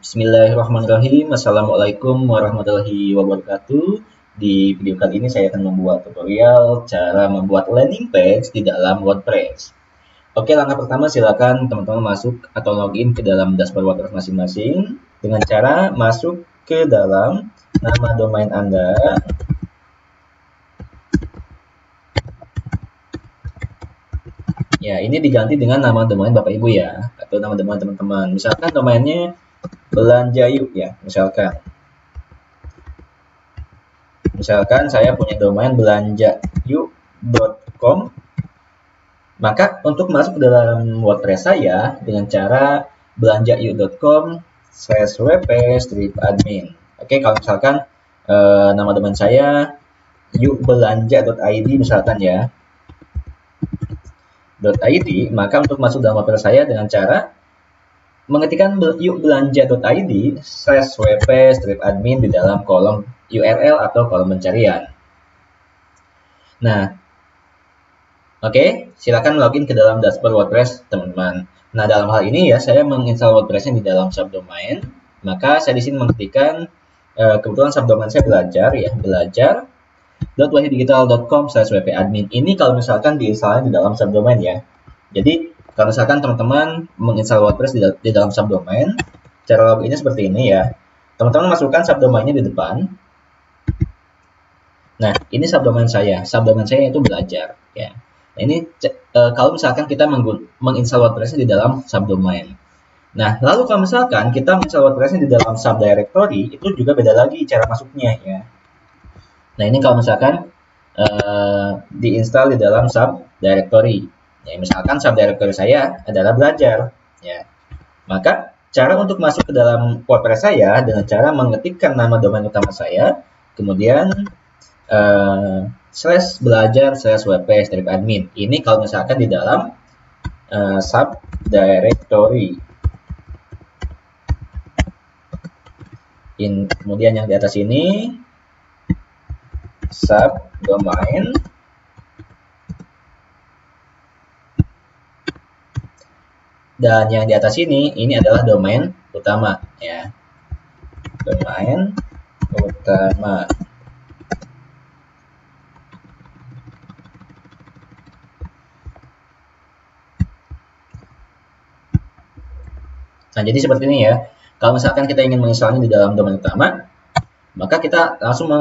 Bismillahirrahmanirrahim. Assalamualaikum warahmatullahi wabarakatuh. Di video kali ini saya akan membuat tutorial cara membuat landing page di dalam WordPress. Oke, langkah pertama silakan teman-teman masuk atau login ke dalam dashboard WordPress masing-masing dengan cara masuk ke dalam nama domain Anda. Ya, ini diganti dengan nama domain Bapak Ibu ya, atau nama domain teman-teman. Misalkan domainnya belanja yuk ya, misalkan saya punya domain belanjayuk.com. Maka untuk masuk ke dalam WordPress saya dengan cara belanjayuk.com/wp-admin. Oke, kalau misalkan nama domain saya yukbelanja.id misalkan ya, .id, maka untuk masuk dalam WordPress saya dengan cara mengetikkan yukbelanja.id/wp-admin di dalam kolom URL atau kolom pencarian. Nah, oke, silakan login ke dalam dashboard WordPress, teman-teman. Nah, dalam hal ini ya, saya menginstal WordPress-nya di dalam subdomain. Maka saya di sini mengetikkan, kebetulan subdomain saya belajar ya, belajar.wahiddigital.com/wp-admin. Ini kalau misalkan diinstalnya di dalam subdomain ya. Jadi, kalau misalkan teman-teman menginstal WordPress di dalam subdomain, cara loginnya seperti ini ya. Teman-teman masukkan subdomainnya di depan. Nah, ini subdomain saya. Subdomain saya itu belajar ya. Nah, ini kalau misalkan kita menginstal WordPress di dalam subdomain. Nah, lalu kalau misalkan kita menginstal WordPress di dalam subdirectory, itu juga beda lagi cara masuknya ya. Nah, ini kalau misalkan diinstal di dalam subdirectory. Ya, misalkan subdirectory saya adalah belajar ya. Maka cara untuk masuk ke dalam WordPress saya dengan cara mengetikkan nama domain utama saya, kemudian /belajar/wp-admin. Ini kalau misalkan di dalam subdirectory. Kemudian yang di atas ini subdomain. Dan yang di atas ini adalah domain utama ya. Domain utama. Nah, jadi seperti ini ya. Kalau misalkan kita ingin menginstalnya di dalam domain utama, maka kita langsung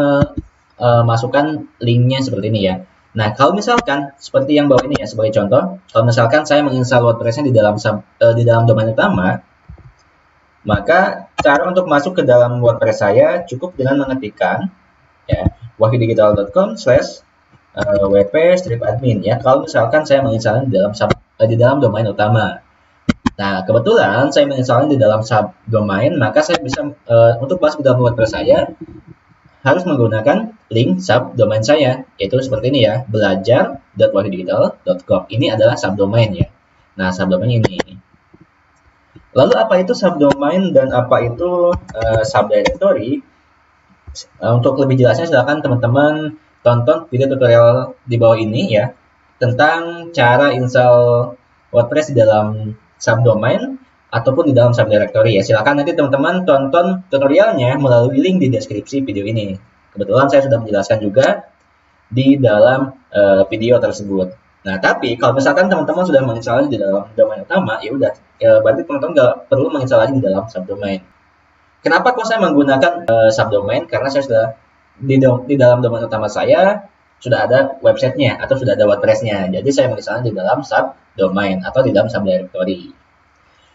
masukkan linknya seperti ini ya. Nah, kalau misalkan seperti yang bawah ini ya, sebagai contoh, kalau misalkan saya menginstal WordPress-nya di dalam domain utama, maka cara untuk masuk ke dalam WordPress saya cukup dengan mengetikkan ya wahiddigital.com/wp-admin ya. Kalau misalkan saya menginstalnya di dalam domain utama. Nah, kebetulan saya menginstalnya di dalam subdomain, maka saya bisa untuk masuk ke dalam WordPress saya harus menggunakan link subdomain saya, yaitu seperti ini ya, belajar.wahiddigital.com. Ini adalah subdomain ya. Nah, subdomain ini. Lalu apa itu subdomain dan apa itu subdirectory? Untuk lebih jelasnya silakan teman-teman tonton video tutorial di bawah ini ya, tentang cara install WordPress di dalam subdomain ataupun di dalam subdirectory ya. Silakan nanti teman-teman tonton tutorialnya melalui link di deskripsi video ini. Kebetulan saya sudah menjelaskan juga di dalam video tersebut. Nah, tapi kalau misalkan teman-teman sudah menginstalnya di dalam domain utama, ya udah, berarti teman-teman nggak perlu menginstal lagi di dalam subdomain. Kenapa kok saya menggunakan subdomain? Karena saya sudah di dalam domain utama saya sudah ada websitenya atau sudah ada WordPress-nya. Jadi saya menginstalnya di dalam subdomain atau di dalam subdirectory.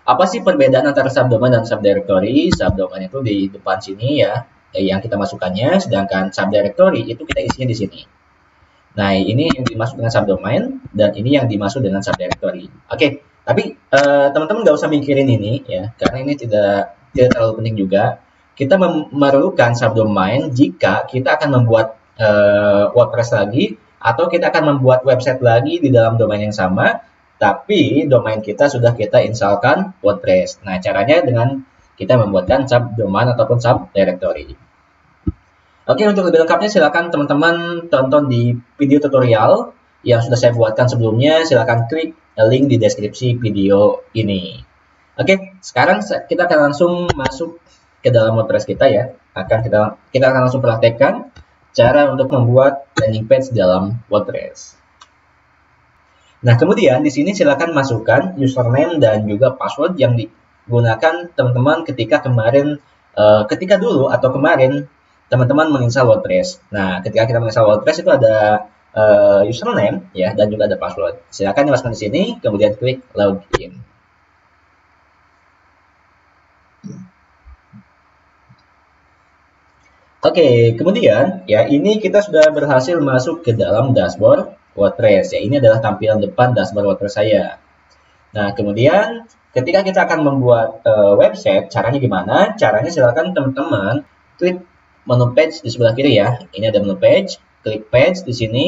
Apa sih perbedaan antara subdomain dan subdirectory? Subdomain itu di depan sini ya, yang kita masukkannya, sedangkan subdirectory itu kita isinya di sini. Nah, ini yang dimaksud dengan subdomain dan ini yang dimaksud dengan subdirectory. Oke, tapi teman-teman nggak usah mikirin ini ya, karena ini tidak terlalu penting juga. Kita memerlukan subdomain jika kita akan membuat WordPress lagi atau kita akan membuat website lagi di dalam domain yang sama, tapi domain kita sudah kita instalkan WordPress. Nah, caranya dengan kita membuatkan subdomain ataupun subdirectory. Oke, untuk lebih lengkapnya silakan teman-teman tonton di video tutorial yang sudah saya buatkan sebelumnya. Silakan klik link di deskripsi video ini. Oke, sekarang kita akan langsung masuk ke dalam WordPress kita ya. Kita akan langsung praktekkan cara untuk membuat landing page dalam WordPress. Nah, kemudian di sini silakan masukkan username dan juga password yang digunakan teman-teman ketika dulu atau kemarin teman-teman menginstal WordPress. Nah, ketika kita menginstal WordPress itu ada username ya dan juga ada password. Silakan dimasukkan di sini, kemudian klik login. Oke, kemudian ya ini kita sudah berhasil masuk ke dalam dashboard WordPress ya. Ini adalah tampilan depan dashboard WordPress saya. Nah, kemudian ketika kita akan membuat website, caranya gimana? Caranya silakan teman-teman klik menu page di sebelah kiri ya. Ini ada menu page, klik page di sini.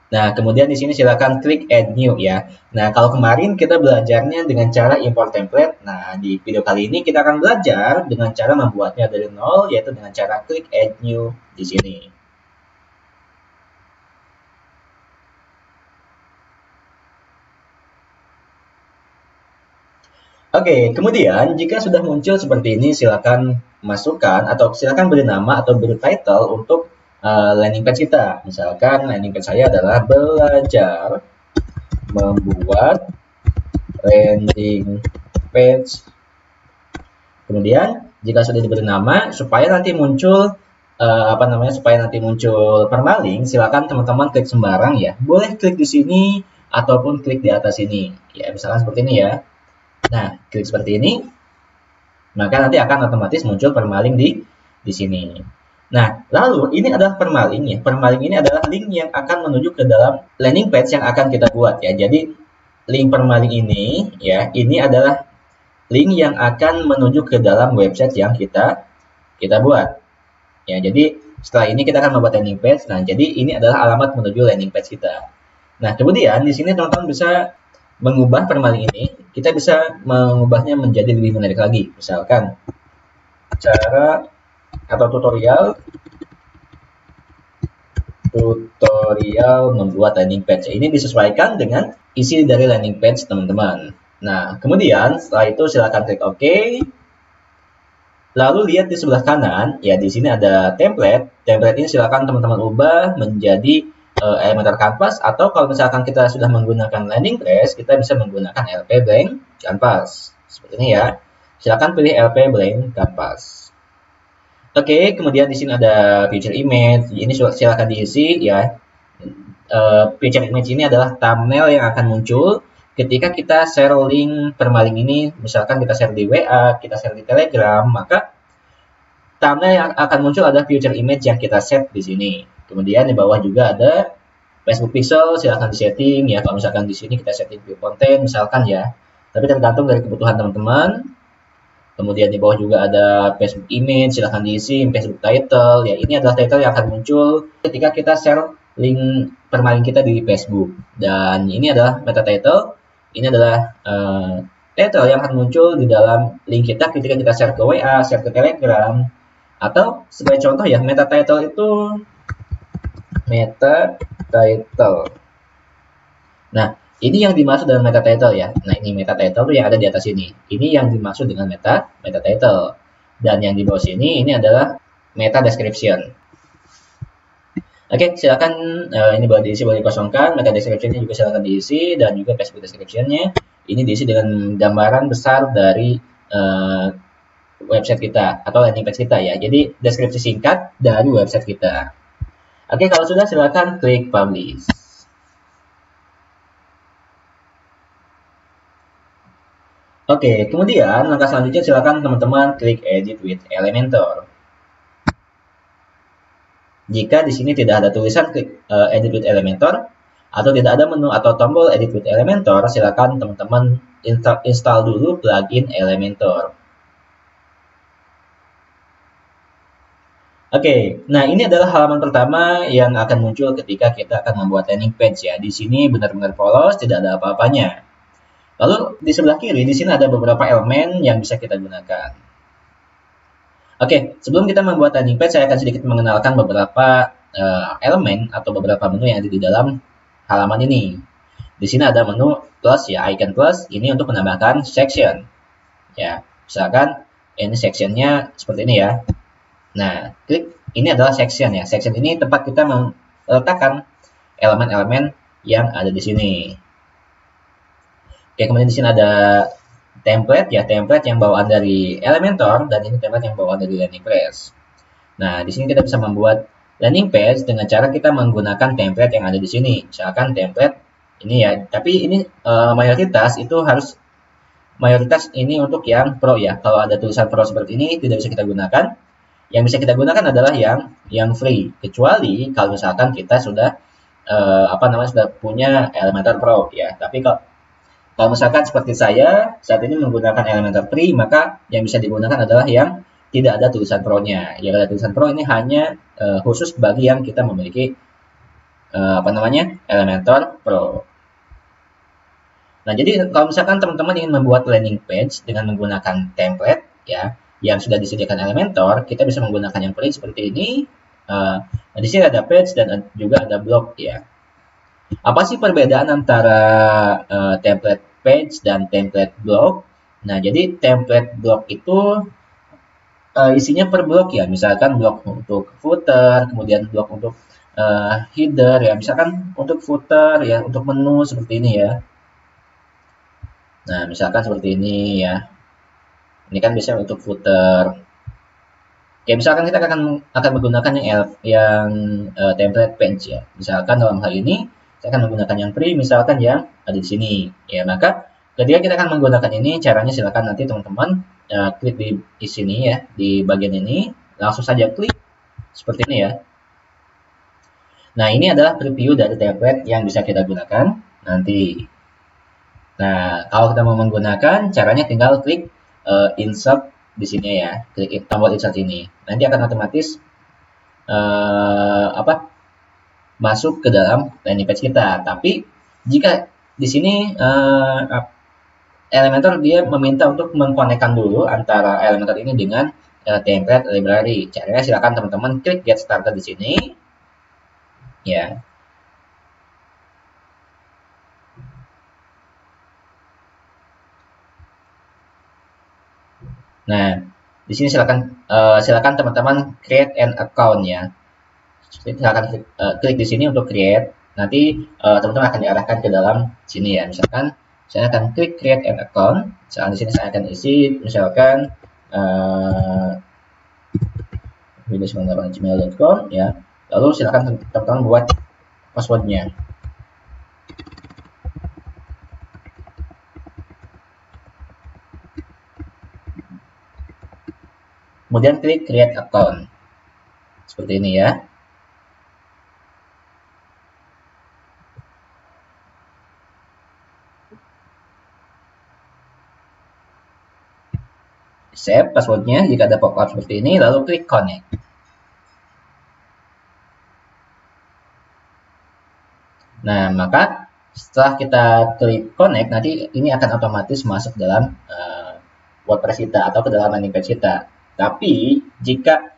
Nah, kemudian di sini silakan klik add new ya. Nah, kalau kemarin kita belajarnya dengan cara import template. Nah, di video kali ini kita akan belajar dengan cara membuatnya dari nol, yaitu dengan cara klik add new di sini. Oke, kemudian jika sudah muncul seperti ini, silakan masukkan atau silakan beri nama atau beri title untuk landing page kita. Misalkan landing page saya adalah belajar membuat landing page. Kemudian jika sudah diberi nama, supaya nanti muncul permalink, silakan teman-teman klik sembarang ya. Boleh klik di sini ataupun klik di atas ini. Ya, misalkan seperti ini ya. Nah, klik seperti ini, maka nanti akan otomatis muncul permalink di sini. Nah, lalu ini adalah permalink ya. Permalink ini adalah link yang akan menuju ke dalam landing page yang akan kita buat ya. Jadi link permalink ini ya, ini adalah link yang akan menuju ke dalam website yang kita buat. Ya, jadi setelah ini kita akan membuat landing page. Nah, jadi ini adalah alamat menuju landing page kita. Nah, kemudian di sini teman-teman bisa mengubah permalink ini. Kita bisa mengubahnya menjadi lebih menarik lagi. Misalkan cara atau tutorial membuat landing page. Ini disesuaikan dengan isi dari landing page teman-teman. Nah, kemudian setelah itu silakan klik OK. Lalu lihat di sebelah kanan, ya di sini ada template. Template ini silakan teman-teman ubah menjadi Elementor Canvas, atau kalau misalkan kita sudah menggunakan landing page, kita bisa menggunakan LP Blank Canvas. Seperti ini ya. Silakan pilih LP Blank Canvas. Oke, kemudian di sini ada picture image. Ini silakan diisi ya. Picture image ini adalah thumbnail yang akan muncul ketika kita share link permalink ini. Misalkan kita share di WA, kita share di Telegram, maka thumbnail yang akan muncul ada picture image yang kita set di sini. Kemudian di bawah juga ada Facebook Pixel, silahkan disetting ya. Kalau misalkan di sini kita setting view content misalkan ya. Tapi tergantung dari kebutuhan teman-teman. Kemudian di bawah juga ada Facebook image, silahkan diisi, Facebook title. Ya, ini adalah title yang akan muncul ketika kita share link permalink kita di Facebook. Dan ini adalah meta title. Ini adalah title yang akan muncul di dalam link kita ketika kita share ke WA, share ke Telegram. Atau sebagai contoh ya, meta title itu meta title. Nah, ini yang dimaksud dengan meta title ya. Nah, ini meta title yang ada di atas ini. Ini yang dimaksud dengan meta title. Dan yang di bawah sini ini adalah meta description. Oke, silakan ini boleh diisi, boleh dikosongkan. Meta description-nya juga silakan diisi, dan juga Facebook description-nya ini diisi dengan gambaran besar dari website kita atau landing page kita ya. Jadi deskripsi singkat dari website kita. Oke, kalau sudah silakan klik publish. Oke, kemudian langkah selanjutnya silakan teman-teman klik edit with Elementor. Jika di sini tidak ada tulisan klik edit with Elementor atau tidak ada menu atau tombol edit with Elementor, silakan teman-teman install dulu plugin Elementor. Oke, nah ini adalah halaman pertama yang akan muncul ketika kita akan membuat landing page ya. Di sini benar-benar polos, tidak ada apa-apanya. Lalu di sebelah kiri, di sini ada beberapa elemen yang bisa kita gunakan. Oke, sebelum kita membuat landing page, saya akan sedikit mengenalkan beberapa elemen atau beberapa menu yang ada di dalam halaman ini. di sini ada menu plus ya, icon plus ini untuk menambahkan section. Ya, misalkan ini sectionnya seperti ini ya. Nah, klik ini adalah section ya. Section ini tempat kita meletakkan elemen-elemen yang ada di sini. Oke, kemudian di sini ada template ya, template yang bawaan dari Elementor dan ini template yang bawaan dari Landing Press. Nah, di sini kita bisa membuat landing page dengan cara kita menggunakan template yang ada di sini. Misalkan template ini ya, tapi ini mayoritas ini untuk yang pro ya. Kalau ada tulisan pro seperti ini tidak bisa kita gunakan. Yang bisa kita gunakan adalah yang free, kecuali kalau misalkan kita sudah sudah punya Elementor Pro ya. Tapi kalau misalkan seperti saya saat ini menggunakan Elementor Free, maka yang bisa digunakan adalah yang tidak ada tulisan Pro-nya. Yang ada tulisan Pro ini hanya khusus bagi yang kita memiliki Elementor Pro. Nah, jadi kalau misalkan teman-teman ingin membuat landing page dengan menggunakan template ya yang sudah disediakan Elementor, kita bisa menggunakan yang free seperti ini. Di sini ada page dan juga ada blog ya. Apa sih perbedaan antara template page dan template blog? Nah, jadi template blog itu isinya per blok ya, misalkan blok untuk footer, kemudian blok untuk header ya, misalkan untuk footer ya, untuk menu seperti ini ya. Nah, misalkan seperti ini ya. Ini kan biasanya untuk footer. Ya, misalkan kita akan menggunakan yang template page ya. Misalkan dalam hal ini saya akan menggunakan yang free, misalkan yang ada di sini ya. Maka ketika kita akan menggunakan ini, caranya silakan nanti teman-teman klik di sini ya, di bagian ini, langsung saja klik seperti ini ya. Nah, ini adalah preview dari template yang bisa kita gunakan nanti. Nah, kalau kita mau menggunakan, caranya tinggal klik insert di sini ya, klik tombol insert ini. Nanti akan otomatis masuk ke dalam landing page kita. Tapi jika di sini Elementor dia meminta untuk mengkonekkan dulu antara Elementor ini dengan template library. Caranya silakan teman-teman klik get started di sini. Ya. Nah, di sini silakan teman-teman create an account ya. Silakan klik di sini untuk create. Nanti teman-teman akan diarahkan ke dalam sini ya. Misalkan saya akan klik create an account. Misalkan di sini saya akan isi misalkan video98gmail.com ya. Lalu silakan teman-teman buat passwordnya. Kemudian klik create account. Seperti ini ya. Save passwordnya jika ada pop-up seperti ini, lalu klik connect. Nah, maka setelah kita klik connect, nanti ini akan otomatis masuk dalam WordPress kita atau ke dalam landing page kita. Tapi jika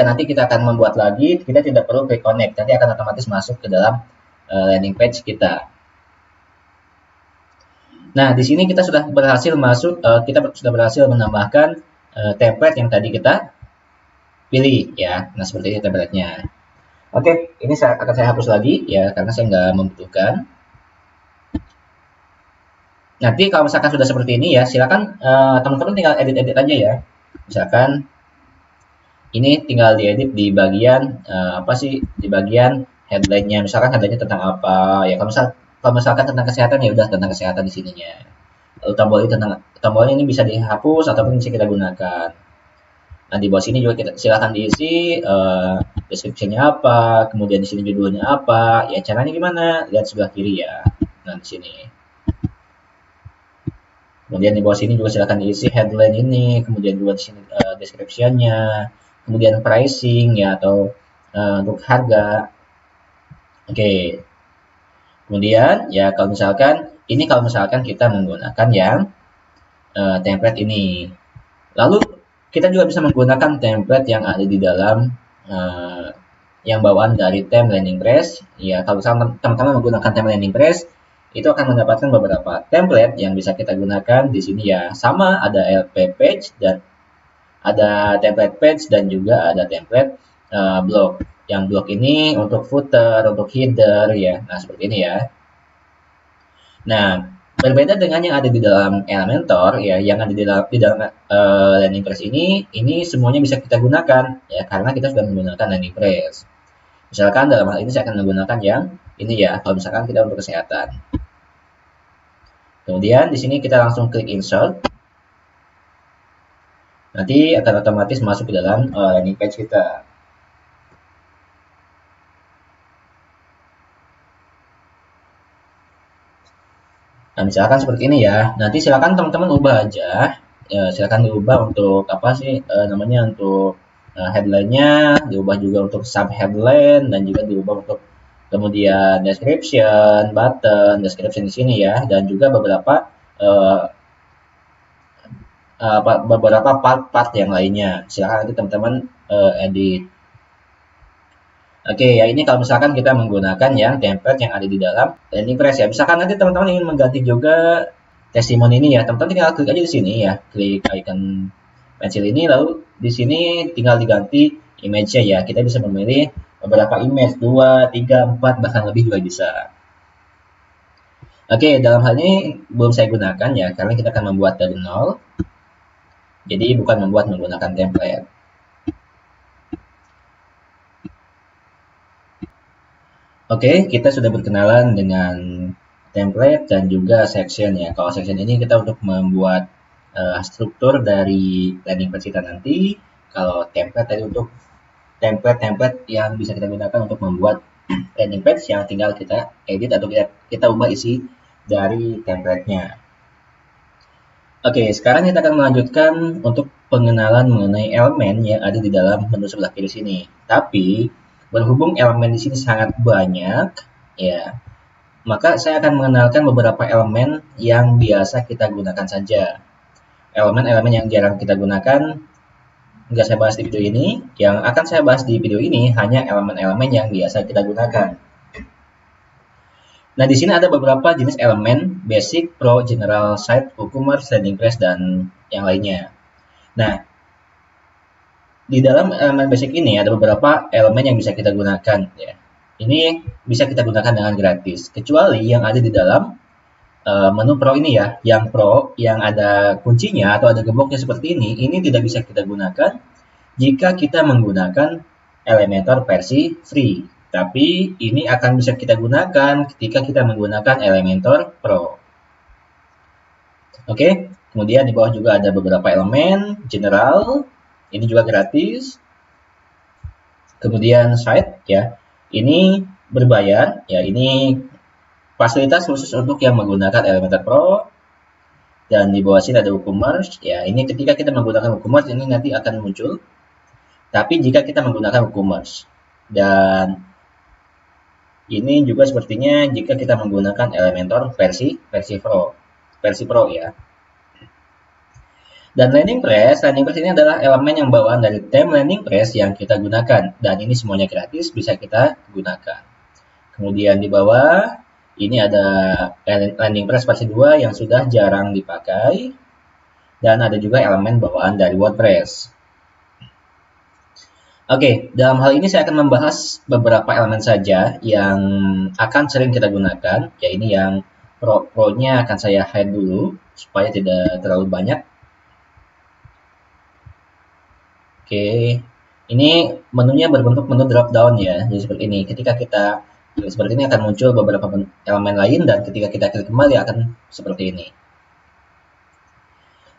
nanti kita akan membuat lagi, kita tidak perlu klik connect, nanti akan otomatis masuk ke dalam landing page kita. Nah, di sini kita sudah berhasil menambahkan template yang tadi kita pilih ya. Nah, seperti ini template-nya. Oke, ini akan saya hapus lagi ya karena saya nggak membutuhkan. Nanti kalau misalkan sudah seperti ini ya, silakan teman-teman tinggal edit-edit aja ya. Misalkan ini tinggal diedit di bagian di bagian headline-nya. Misalkan headline-nya tentang apa ya. Kalau misalkan tentang kesehatan ya udah tentang kesehatan di sininya. Lalu tombolnya ini bisa dihapus ataupun bisa kita gunakan. Nah, di bawah sini juga silakan diisi deskripsinya apa, kemudian di sini judulnya apa. Ya, caranya gimana? Lihat sebelah kiri ya. Nah, di sini. Kemudian di bawah sini juga silakan diisi headline ini, kemudian juga di sini description-nya, kemudian pricing ya atau untuk harga. Oke. Kemudian ya kalau misalkan kita menggunakan yang template ini. Lalu kita juga bisa menggunakan template yang ada di dalam yang bawaan dari theme landing press. Ya, kalau misalkan teman-teman menggunakan theme landing press, itu akan mendapatkan beberapa template yang bisa kita gunakan di sini ya. Sama ada LP page dan ada template page dan juga ada template blog. Yang blog ini untuk footer, untuk header ya. Nah, seperti ini ya. Nah, berbeda dengan yang ada di dalam Elementor ya, yang ada di dalam landing press ini semuanya bisa kita gunakan ya karena kita sudah menggunakan landing press. Misalkan dalam hal ini saya akan menggunakan yang ini ya, kalau misalkan kita untuk kesehatan. Kemudian di sini kita langsung klik insert. Nanti akan otomatis masuk ke dalam landing page kita. Nah, misalkan seperti ini ya. Nanti silakan teman-teman ubah aja. Ya, silakan diubah untuk apa sih namanya, untuk headline-nya, diubah juga untuk sub headline dan juga diubah untuk kemudian description, button, description di sini ya, dan juga beberapa part-part yang lainnya. Silakan nanti teman-teman edit. Oke, ya ini kalau misalkan kita menggunakan yang template yang ada di dalam landing press ya. Misalkan nanti teman-teman ingin mengganti juga testimoni ini ya, teman-teman tinggal klik aja di sini ya, klik icon pensil ini, lalu di sini tinggal diganti image-nya ya. Kita bisa memilih beberapa image, 2, 3, 4, bahkan lebih juga bisa. Oke, dalam hal ini belum saya gunakan ya, karena kita akan membuat dari nol. Jadi bukan membuat menggunakan template. Oke, kita sudah berkenalan dengan template dan juga section ya. Kalau section ini kita untuk membuat struktur dari landing page kita nanti. Kalau template tadi untuk template yang bisa kita gunakan untuk membuat landing page yang tinggal kita edit atau kita ubah isi dari template-nya. Oke, sekarang kita akan melanjutkan untuk pengenalan mengenai elemen yang ada di dalam menu sebelah kiri sini. Tapi berhubung elemen di sini sangat banyak, ya, maka saya akan mengenalkan beberapa elemen yang biasa kita gunakan saja. Elemen-elemen yang jarang kita gunakan nggak saya bahas di video ini. Yang akan saya bahas di video ini hanya elemen-elemen yang biasa kita gunakan. Nah, di sini ada beberapa jenis elemen: basic, pro, general, site, WooCommerce, landing press, dan yang lainnya. Nah, di dalam elemen basic ini ada beberapa elemen yang bisa kita gunakan ya. Ini bisa kita gunakan dengan gratis, kecuali yang ada di dalam menu pro ini ya. Yang pro yang ada kuncinya atau ada gemboknya seperti ini tidak bisa kita gunakan jika kita menggunakan Elementor versi free. Tapi ini akan bisa kita gunakan ketika kita menggunakan Elementor Pro. Oke, kemudian di bawah juga ada beberapa elemen general. Ini juga gratis. Kemudian site ya, ini berbayar ya, ini fasilitas khusus untuk yang menggunakan Elementor Pro. Dan di bawah sini ada WooCommerce ya, ini ketika kita menggunakan WooCommerce ini nanti akan muncul. Tapi jika kita menggunakan WooCommerce, dan ini juga sepertinya jika kita menggunakan Elementor versi Pro ya. Dan landing press ini adalah elemen yang bawaan dari theme landing press yang kita gunakan. Dan ini semuanya gratis, bisa kita gunakan. Kemudian di bawah, ini ada landing press versi 2 yang sudah jarang dipakai. Dan ada juga elemen bawaan dari WordPress. Oke, dalam hal ini saya akan membahas beberapa elemen saja yang akan sering kita gunakan. Ya, ini yang pro-nya akan saya hide dulu, supaya tidak terlalu banyak. Oke, ini menunya berbentuk menu drop down ya, jadi seperti ini. Ketika kita klik seperti ini akan muncul beberapa elemen lain, dan ketika kita klik kembali akan seperti ini.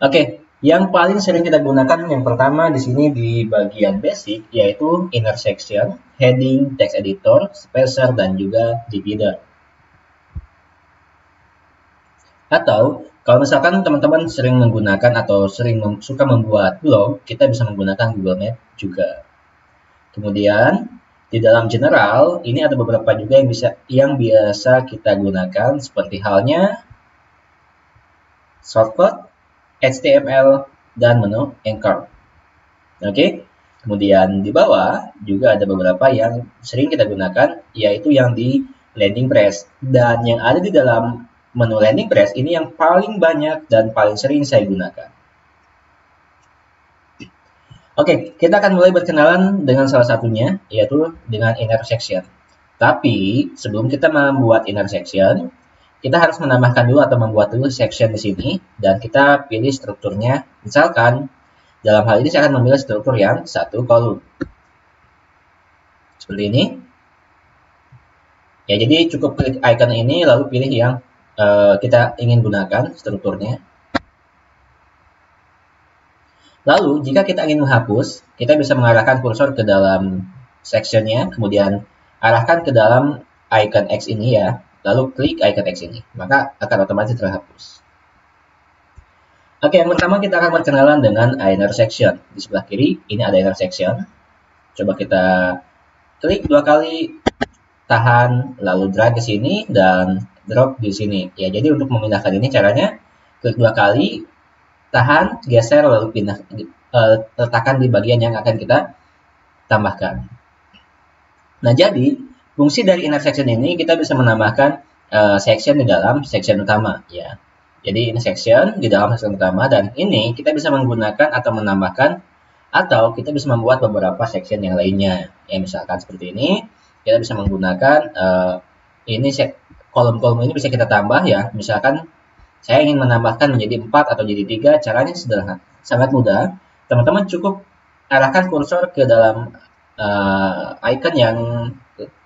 Oke, yang paling sering kita gunakan yang pertama di sini di bagian basic yaitu inner section, heading, text editor, spacer, dan juga divider. Atau kalau misalkan teman-teman sering menggunakan atau suka membuat blog, kita bisa menggunakan Google Map juga. Kemudian di dalam general ini ada beberapa juga yang biasa kita gunakan, seperti halnya shortcut, HTML, dan menu anchor. Oke. Kemudian di bawah juga ada beberapa yang sering kita gunakan, yaitu yang di landing press. Dan yang ada di dalam menu landing press ini yang paling banyak dan paling sering saya gunakan. Oke, kita akan mulai berkenalan dengan salah satunya, yaitu dengan inner section. Tapi, sebelum kita membuat inner section, kita harus menambahkan dulu atau membuat dulu section di sini, dan kita pilih strukturnya. Misalkan, dalam hal ini saya akan memilih struktur yang satu kolom. Seperti ini. Ya, jadi cukup klik icon ini, lalu pilih yang kita ingin gunakan strukturnya. Lalu, jika kita ingin menghapus, kita bisa mengarahkan kursor ke dalam sectionnya, kemudian arahkan ke dalam icon X ini ya, lalu klik icon X ini, maka akan otomatis terhapus. Oke, yang pertama kita akan berkenalan dengan inner section. Di sebelah kiri, ini ada inner section. Coba kita klik 2 kali, tahan, lalu drag ke sini, dan drop di sini. Ya, jadi untuk memindahkan ini caranya, klik 2 kali, tahan, geser, lalu pindah, letakkan di bagian yang akan kita tambahkan. Nah, jadi fungsi dari inner section ini kita bisa menambahkan section di dalam section utama, ya. Jadi ini section di dalam section utama, dan ini kita bisa menggunakan atau menambahkan, atau kita bisa membuat beberapa section yang lainnya. Ya, misalkan seperti ini, kita bisa menggunakan ini kolom-kolom ini bisa kita tambah ya. Misalkan saya ingin menambahkan menjadi 4 atau jadi 3, caranya sederhana, sangat mudah. Teman-teman cukup arahkan kursor ke dalam icon yang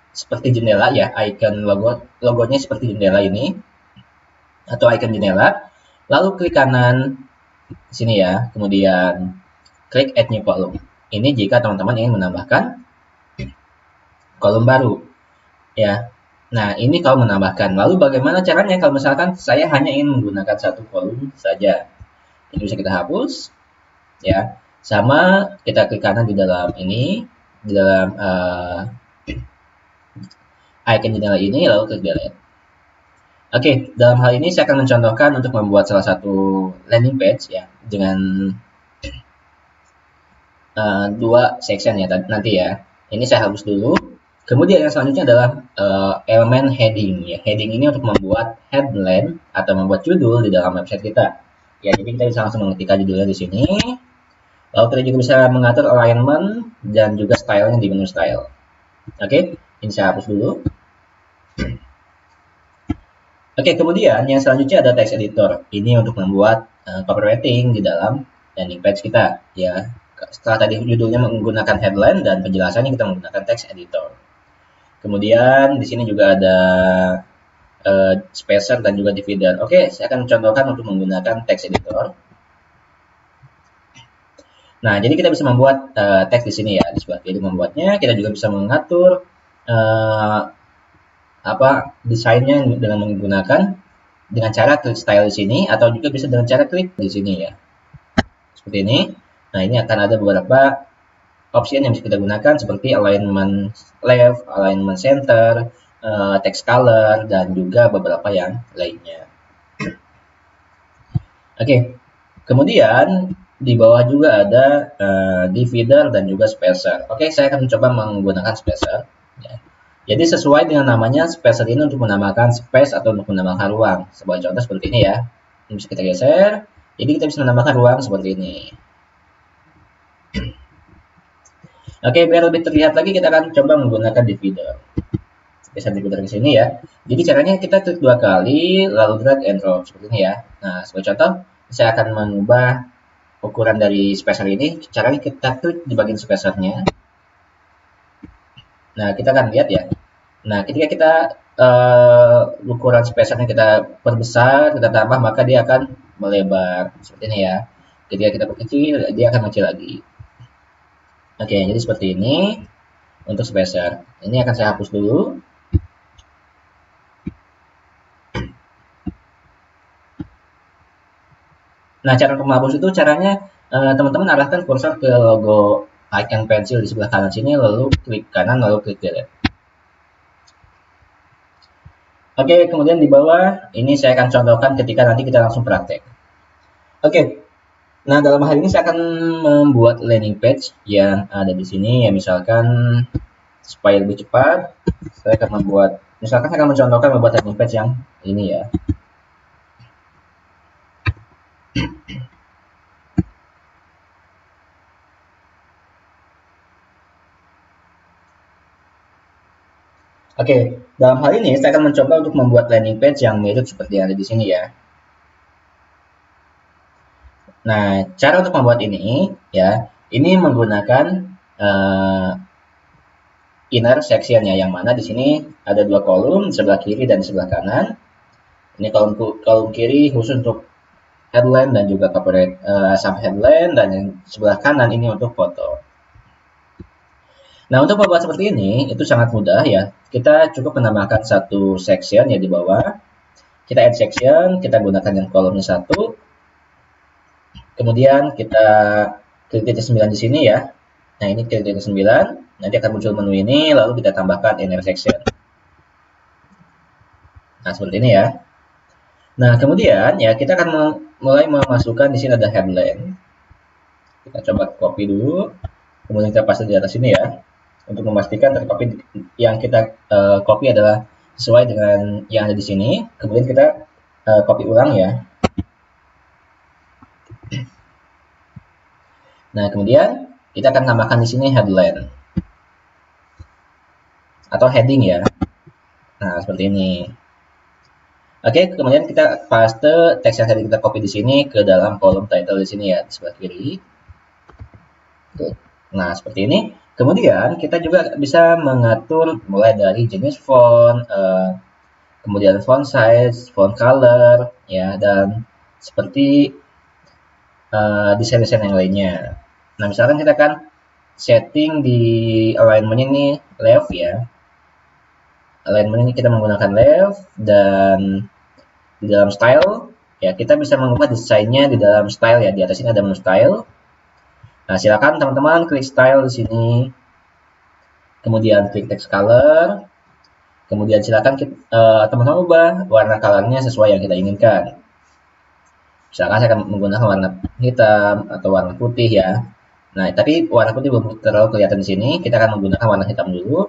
seperti jendela ya, icon logonya seperti jendela ini, atau icon jendela, lalu klik kanan di sini ya, kemudian klik add new column. Ini jika teman-teman ingin menambahkan kolom baru ya. Nah, ini kalau menambahkan. Lalu bagaimana caranya kalau misalkan saya hanya ingin menggunakan satu kolom saja? Ini bisa kita hapus. Ya, sama kita klik kanan di dalam ini, di dalam icon jendela ini, lalu klik delete. Oke, dalam hal ini saya akan mencontohkan untuk membuat salah satu landing page ya, dengan 2 section ya nanti ya. Ini saya hapus dulu. Kemudian yang selanjutnya adalah elemen heading ya. Heading ini untuk membuat headline atau membuat judul di dalam website kita. Ya, jadi kita bisa langsung mengetikkan judulnya di sini. Lalu kita juga bisa mengatur alignment dan juga stylenya di menu style. Oke, ini saya hapus dulu. Oke, kemudian yang selanjutnya ada text editor. Ini untuk membuat copywriting di dalam landing page kita. Ya, setelah tadi judulnya menggunakan headline dan penjelasannya kita menggunakan text editor. Kemudian di sini juga ada spacer dan juga divider. Oke, saya akan contohkan untuk menggunakan text editor. Nah, jadi kita bisa membuat teks di sini ya, di sebelah kiri membuatnya. Kita juga bisa mengatur desainnya dengan menggunakan cara klik style di sini, atau juga bisa dengan cara klik di sini ya. Seperti ini. Nah, ini akan ada beberapa option yang bisa kita gunakan seperti alignment left, alignment center, text color, dan juga beberapa yang lainnya. Oke, kemudian di bawah juga ada divider dan juga spacer. Oke, saya akan mencoba menggunakan spacer. Ya. Jadi sesuai dengan namanya, spacer ini untuk menambahkan space atau untuk menambahkan ruang. Sebagai contoh seperti ini ya. Ini bisa kita geser. Jadi kita bisa menambahkan ruang seperti ini. Oke, biar lebih terlihat lagi kita akan coba menggunakan divider. Bisa divider ke sini ya. Jadi caranya kita klik 2 kali lalu drag and drop seperti ini ya. Nah, sebagai contoh saya akan mengubah ukuran dari spacer ini. Caranya kita klik di bagian spacernya. Nah, kita akan lihat ya. Nah, ketika kita ukuran spacernya kita perbesar, kita tambah, maka dia akan melebar seperti ini ya. Ketika kita perkecil, dia akan kecil lagi. Oke, jadi seperti ini untuk spacer. Ini akan saya hapus dulu. Nah, cara untuk menghapus itu caranya teman-teman arahkan kursor ke logo icon pensil di sebelah kanan sini, lalu klik kanan, lalu klik delete. Oke, kemudian di bawah ini saya akan contohkan ketika nanti kita langsung praktek. Oke. Nah, dalam hal ini saya akan membuat landing page yang ada di sini ya, misalkan supaya lebih cepat saya akan membuat Misalkan saya akan mencontohkan membuat landing page yang ini ya. Oke, dalam hal ini saya akan mencoba untuk membuat landing page yang mirip seperti yang ada di sini ya. Nah, cara untuk membuat ini ya, ini menggunakan inner section ya, yang mana di sini ada dua kolom, sebelah kiri dan sebelah kanan. Ini kolom kiri khusus untuk headline dan juga copyright sub headline, dan yang sebelah kanan ini untuk foto. Nah, untuk membuat seperti ini itu sangat mudah ya. Kita cukup menambahkan satu section ya di bawah. Kita add section, kita gunakan yang kolomnya 1. Kemudian kita klik titik 9 di sini ya. Nah, ini klik titik 9, nanti akan muncul menu ini, lalu kita tambahkan inner section. Nah, seperti ini ya. Nah, kemudian ya kita akan mulai memasukkan di sini ada headline. Kita coba copy dulu, kemudian kita paste di atas sini ya, untuk memastikan tercopy yang kita copy adalah sesuai dengan yang ada di sini. Kemudian kita copy ulang ya. Nah, kemudian kita akan tambahkan di sini headline atau heading ya. Nah, seperti ini. Oke, kemudian kita paste teks yang tadi kita copy di sini ke dalam kolom title di sini ya, di sebelah kiri. Nah, seperti ini. Kemudian kita juga bisa mengatur mulai dari jenis font, kemudian font size, font color, ya, dan seperti desain-desain yang lainnya. Nah, misalkan kita akan setting di alignment ini left ya. Alignment ini kita menggunakan left, dan di dalam style ya kita bisa mengubah desainnya di dalam style ya. Di atas ini ada menu style. Nah, silakan teman-teman klik style di sini. Kemudian klik text color. Kemudian silakan teman-teman ubah warna colornya sesuai yang kita inginkan. Misalkan saya akan menggunakan warna hitam atau warna putih ya. Nah, tapi warna putih belum terlalu kelihatan di sini. Kita akan menggunakan warna hitam dulu.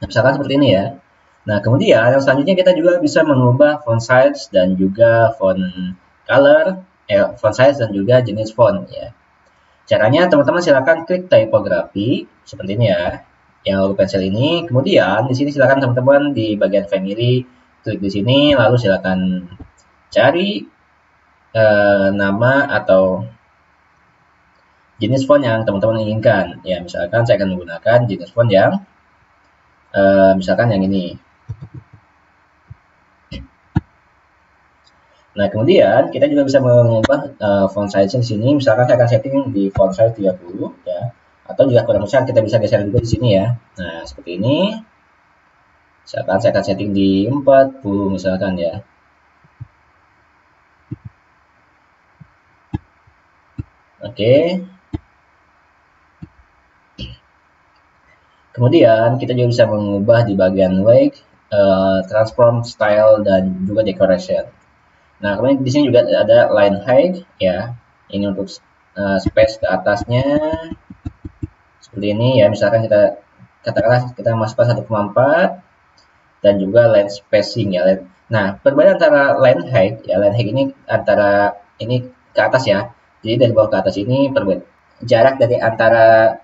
Nah, misalkan seperti ini ya. Nah, kemudian yang selanjutnya kita juga bisa mengubah font size dan juga font color, font size dan juga jenis font ya. Caranya teman-teman silakan klik typography seperti ini ya, yang logo pensil ini. Kemudian di sini silakan teman-teman di bagian family klik di sini, lalu silakan cari nama atau jenis font yang teman-teman inginkan. Ya, misalkan saya akan menggunakan jenis font yang misalkan yang ini. Nah, kemudian kita juga bisa mengubah font size di sini. Misalkan saya akan setting di font size 30 ya. Atau juga kurang besar kita bisa geser juga di sini ya. Nah, seperti ini. Misalkan saya akan setting di 40 misalkan ya. Oke. Kemudian kita juga bisa mengubah di bagian like, transform style dan juga decoration. Nah, kemudian di sini juga ada line height ya. Ini untuk space ke atasnya seperti ini ya. Misalkan kita katakanlah kita masukkan 1,4 dan juga line spacing ya. Nah, perbedaan antara line height ya, line height ini antara ini ke atas ya. Jadi dari bawah ke atas ini jarak dari antara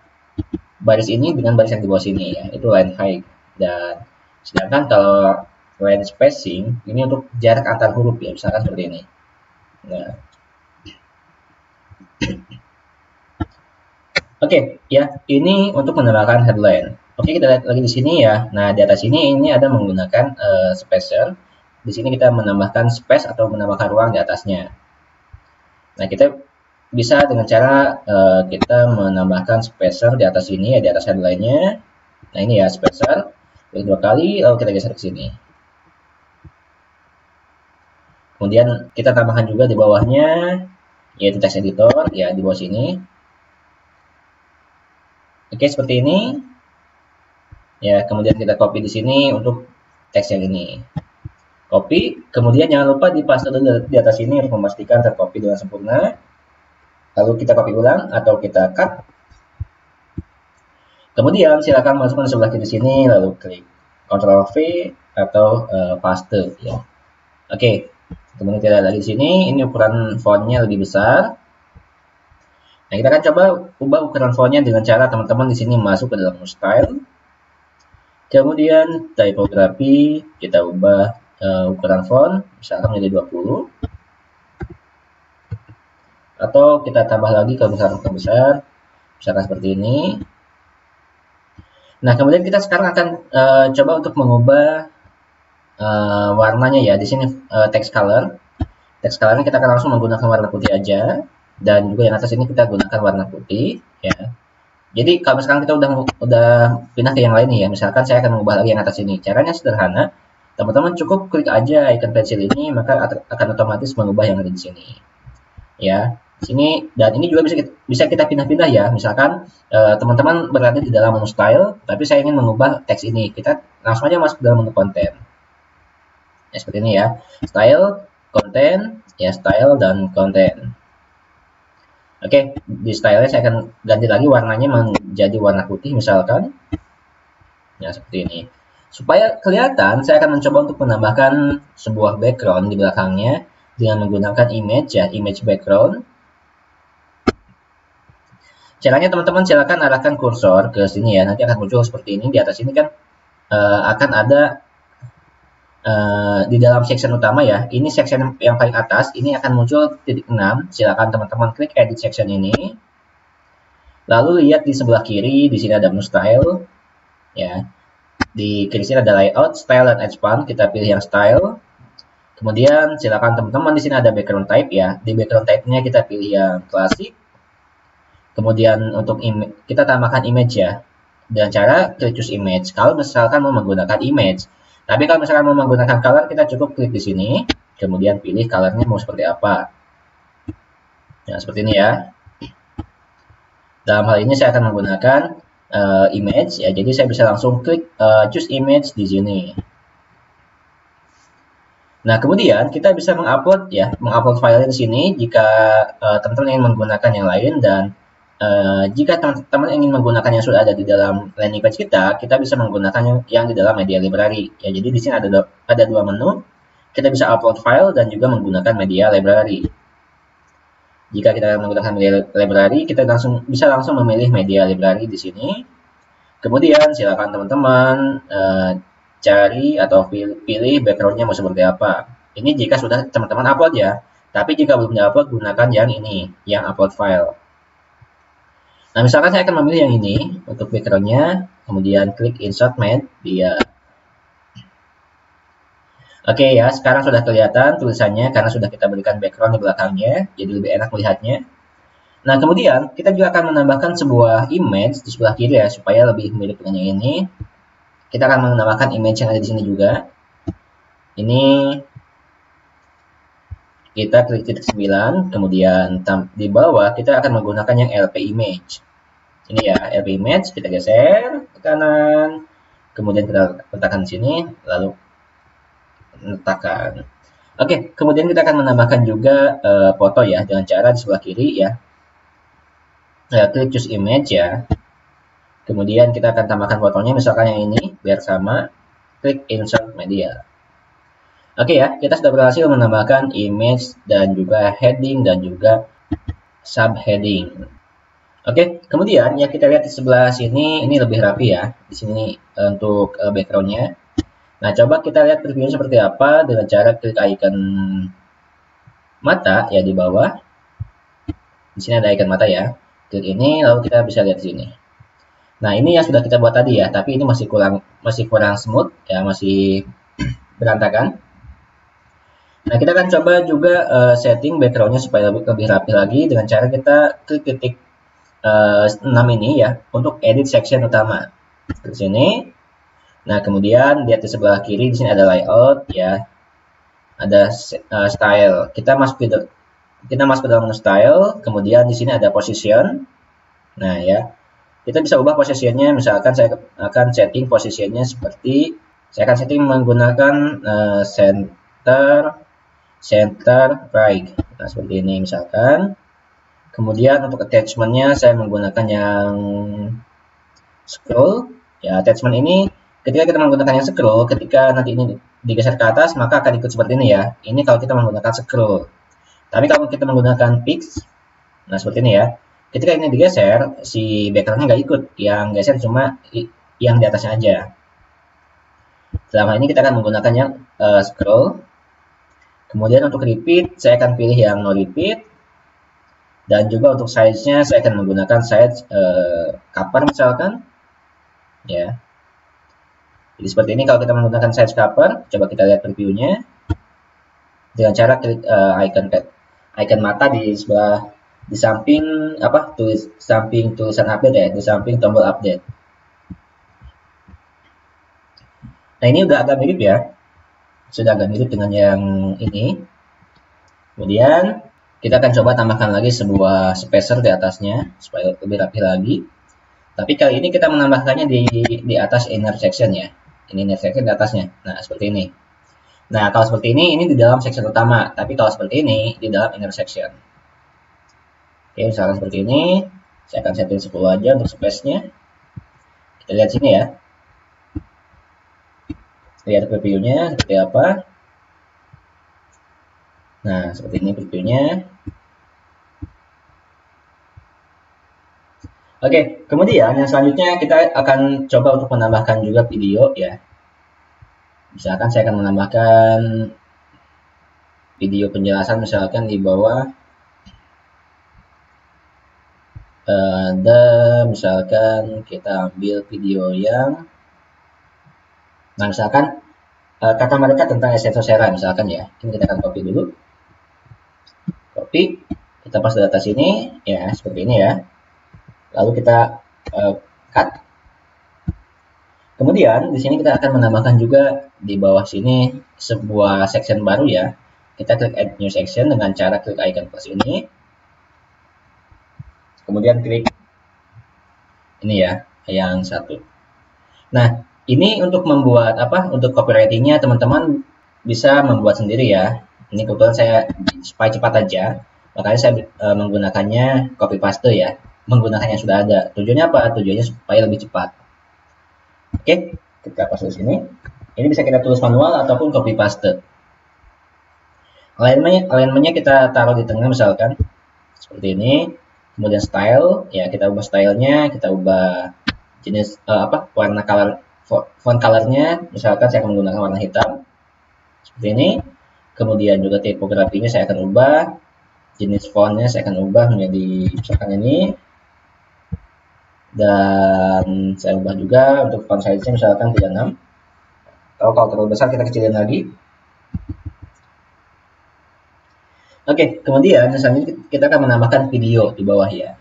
baris ini dengan baris yang di bawah sini ya, itu line height. Dan sedangkan kalau line spacing ini untuk jarak antar huruf ya, misalkan seperti ini. Nah, oke ya, ini untuk menambahkan headline. Oke, kita lihat lagi di sini ya. Nah, di atas ini ada menggunakan spacer. Di sini kita menambahkan space atau menambahkan ruang di atasnya. Nah, kita bisa dengan cara kita menambahkan spacer di atas ini ya, di atas headline-nya. Nah, ini ya spacer. Klik 2 kali, lalu kita geser ke sini. Kemudian kita tambahkan juga di bawahnya, yaitu text editor, ya di bawah sini. Oke, seperti ini. Ya, kemudian kita copy di sini untuk teks yang ini. Copy, kemudian jangan lupa dipaste di atas sini untuk memastikan tercopy dengan sempurna. Lalu kita copy ulang atau kita cut. Kemudian silakan masukkan sebelah kiri sini, lalu klik Ctrl V atau paste ya. Oke, kemudian kita lihat lagi di sini, ini ukuran fontnya lebih besar. Nah, kita akan coba ubah ukuran fontnya dengan cara teman-teman di sini masuk ke dalam style. Kemudian typography kita ubah ukuran font misalkan menjadi 20. Atau kita tambah lagi ke besar, misalkan seperti ini. Nah, kemudian kita sekarang akan coba untuk mengubah warnanya ya. Di sini text color. Text colornya kita akan langsung menggunakan warna putih aja, dan juga yang atas ini kita gunakan warna putih ya. Jadi kalau sekarang kita udah pindah ke yang lain nih ya. Misalkan saya akan mengubah lagi yang atas ini. Caranya sederhana. Teman-teman cukup klik aja icon pensil ini, maka akan otomatis mengubah yang ada di sini. Ya. Sini, dan ini juga bisa kita pindah-pindah ya. Misalkan teman-teman berada di dalam menu style, tapi saya ingin mengubah teks ini, kita langsung aja masuk ke dalam menu konten ya, seperti ini ya, style, konten ya, style dan konten. Oke, di style saya akan ganti lagi warnanya menjadi warna putih misalkan ya, seperti ini. Supaya kelihatan, saya akan mencoba untuk menambahkan sebuah background di belakangnya dengan menggunakan image ya, image background. Caranya teman-teman silakan arahkan kursor ke sini ya, nanti akan muncul seperti ini. Di atas ini kan akan ada di dalam section utama ya, ini section yang paling atas, ini akan muncul titik 6. Silakan teman-teman klik edit section ini. Lalu lihat di sebelah kiri, di sini ada menu style ya. Di kiri sini ada layout, style dan expand, kita pilih yang style. Kemudian silakan teman-teman di sini ada background type ya. Di background type-nya kita pilih yang klasik. Kemudian untuk kita tambahkan image ya, dengan cara klik choose image. Kalau misalkan mau menggunakan image, tapi kalau misalkan mau menggunakan color, kita cukup klik di sini, kemudian pilih colornya mau seperti apa. Nah, seperti ini ya. Dalam hal ini saya akan menggunakan image ya, jadi saya bisa langsung klik choose image di sini. Nah, kemudian kita bisa mengupload ya, mengupload file di sini jika teman-teman ingin menggunakan yang lain, dan jika teman-teman ingin menggunakan yang sudah ada di dalam landing page kita bisa menggunakan yang di dalam media library. Ya, jadi di sini ada dua menu. Kita bisa upload file dan juga menggunakan media library. Jika kita menggunakan media library, kita bisa langsung memilih media library di sini. Kemudian silakan teman-teman cari atau pilih backgroundnya mau seperti apa. Ini jika sudah teman-teman upload ya. Tapi jika belum di-upload, gunakan yang ini, yang upload file. Nah, misalkan saya akan memilih yang ini untuk backgroundnya, kemudian klik insert media. Oke ya, sekarang sudah kelihatan tulisannya karena sudah kita berikan background di belakangnya, jadi lebih enak melihatnya. Nah, kemudian kita juga akan menambahkan sebuah image di sebelah kiri ya, supaya lebih mirip dengan yang ini. Kita akan menambahkan image yang ada di sini juga. Ini kita klik titik 9, kemudian di bawah kita akan menggunakan yang LP image. Ini ya, LP image, kita geser ke kanan, kemudian kita letakkan di sini, lalu letakkan. Oke, kemudian kita akan menambahkan juga foto ya, dengan cara di sebelah kiri ya. Klik choose image ya. Kemudian kita akan tambahkan fotonya, misalkan yang ini, biar sama. Klik insert media. Oke ya, kita sudah berhasil menambahkan image dan juga heading dan juga subheading. Oke, kemudian ya kita lihat di sebelah sini, ini lebih rapi ya. Di sini untuk backgroundnya. Nah, coba kita lihat previewnya seperti apa dengan cara klik icon mata ya di bawah. Di sini ada icon mata ya. Klik ini, lalu kita bisa lihat di sini. Nah, ini yang sudah kita buat tadi ya, tapi ini masih kurang smooth ya, masih berantakan. Nah, kita akan coba juga setting backgroundnya supaya lebih rapi lagi dengan cara kita klik titik 6 ini ya untuk edit section utama. Di sini. Nah, kemudian lihat di sebelah kiri di sini ada layout ya. Ada style. Kita masuk ke dalam menu style, kemudian di sini ada position. Nah, ya. Kita bisa ubah positionnya, misalkan saya akan setting positionnya seperti saya akan setting menggunakan center right. Nah, seperti ini misalkan. Kemudian untuk attachment-nya saya menggunakan yang scroll. Ya, attachment ini Ketika kita menggunakan yang scroll, ketika nanti ini digeser ke atas, maka akan ikut seperti ini ya. Ini kalau kita menggunakan scroll. Tapi kalau kita menggunakan fix, nah seperti ini ya. Ketika ini digeser, si backgroundnya nggak ikut. Yang geser cuma yang di atasnya aja. Selama ini kita akan menggunakan yang scroll. Kemudian untuk repeat, saya akan pilih yang no repeat. Dan juga untuk size-nya, saya akan menggunakan size cover misalkan. Ya. Jadi seperti ini kalau kita menggunakan size cover. Coba kita lihat preview-nya. Dengan cara klik icon mata di sebelah di samping samping tulisan update ya, di samping tombol update. Nah, ini udah agak mirip ya. Sudah agak mirip dengan yang ini. Kemudian kita akan coba tambahkan lagi sebuah spacer di atasnya supaya lebih rapi lagi. Tapi kali ini kita menambahkannya di atas inner section ya. Ini inner section di atasnya. Nah, seperti ini. Nah, kalau seperti ini di dalam section utama. Tapi kalau seperti ini di dalam inner section. Oke, misalkan seperti ini. Saya akan setting 10 aja untuk space-nya. Kita lihat sini ya. Lihat preview-nya seperti apa. Nah, seperti ini preview-nya. Oke, kemudian yang selanjutnya kita akan coba untuk menambahkan juga video ya. Misalkan saya akan menambahkan video penjelasan misalkan di bawah misalkan kita ambil video yang misalkan kata mereka tentang Estosera misalkan ya. Ini kita akan copy dulu. Copy, kita paste di atas sini ya, seperti ini ya. Lalu kita cut. Kemudian di sini kita akan menambahkan juga di bawah sini sebuah section baru ya. Kita klik add new section dengan cara klik icon plus ini. Kemudian klik ini ya, yang satu. Nah, ini untuk membuat untuk copywriting-nya teman-teman bisa membuat sendiri ya. Ini kebetulan saya supaya cepat aja, makanya saya menggunakannya copy paste ya. Menggunakan yang sudah ada. Tujuannya apa? Tujuannya supaya lebih cepat. Oke, kita paste di sini. Ini bisa kita tulis manual ataupun copy paste. Alignment-nya kita taruh di tengah misalkan seperti ini. Kemudian style, ya kita ubah stylenya, kita ubah jenis warna font colornya. Misalkan saya akan menggunakan warna hitam seperti ini. Kemudian juga tipografinya saya akan ubah, jenis fontnya saya akan ubah menjadi misalkan ini. Dan saya ubah juga untuk font size-nya misalkan 36. Kalau terlalu besar kita kecilin lagi. Oke, kemudian selanjutnya kita akan menambahkan video di bawah ya.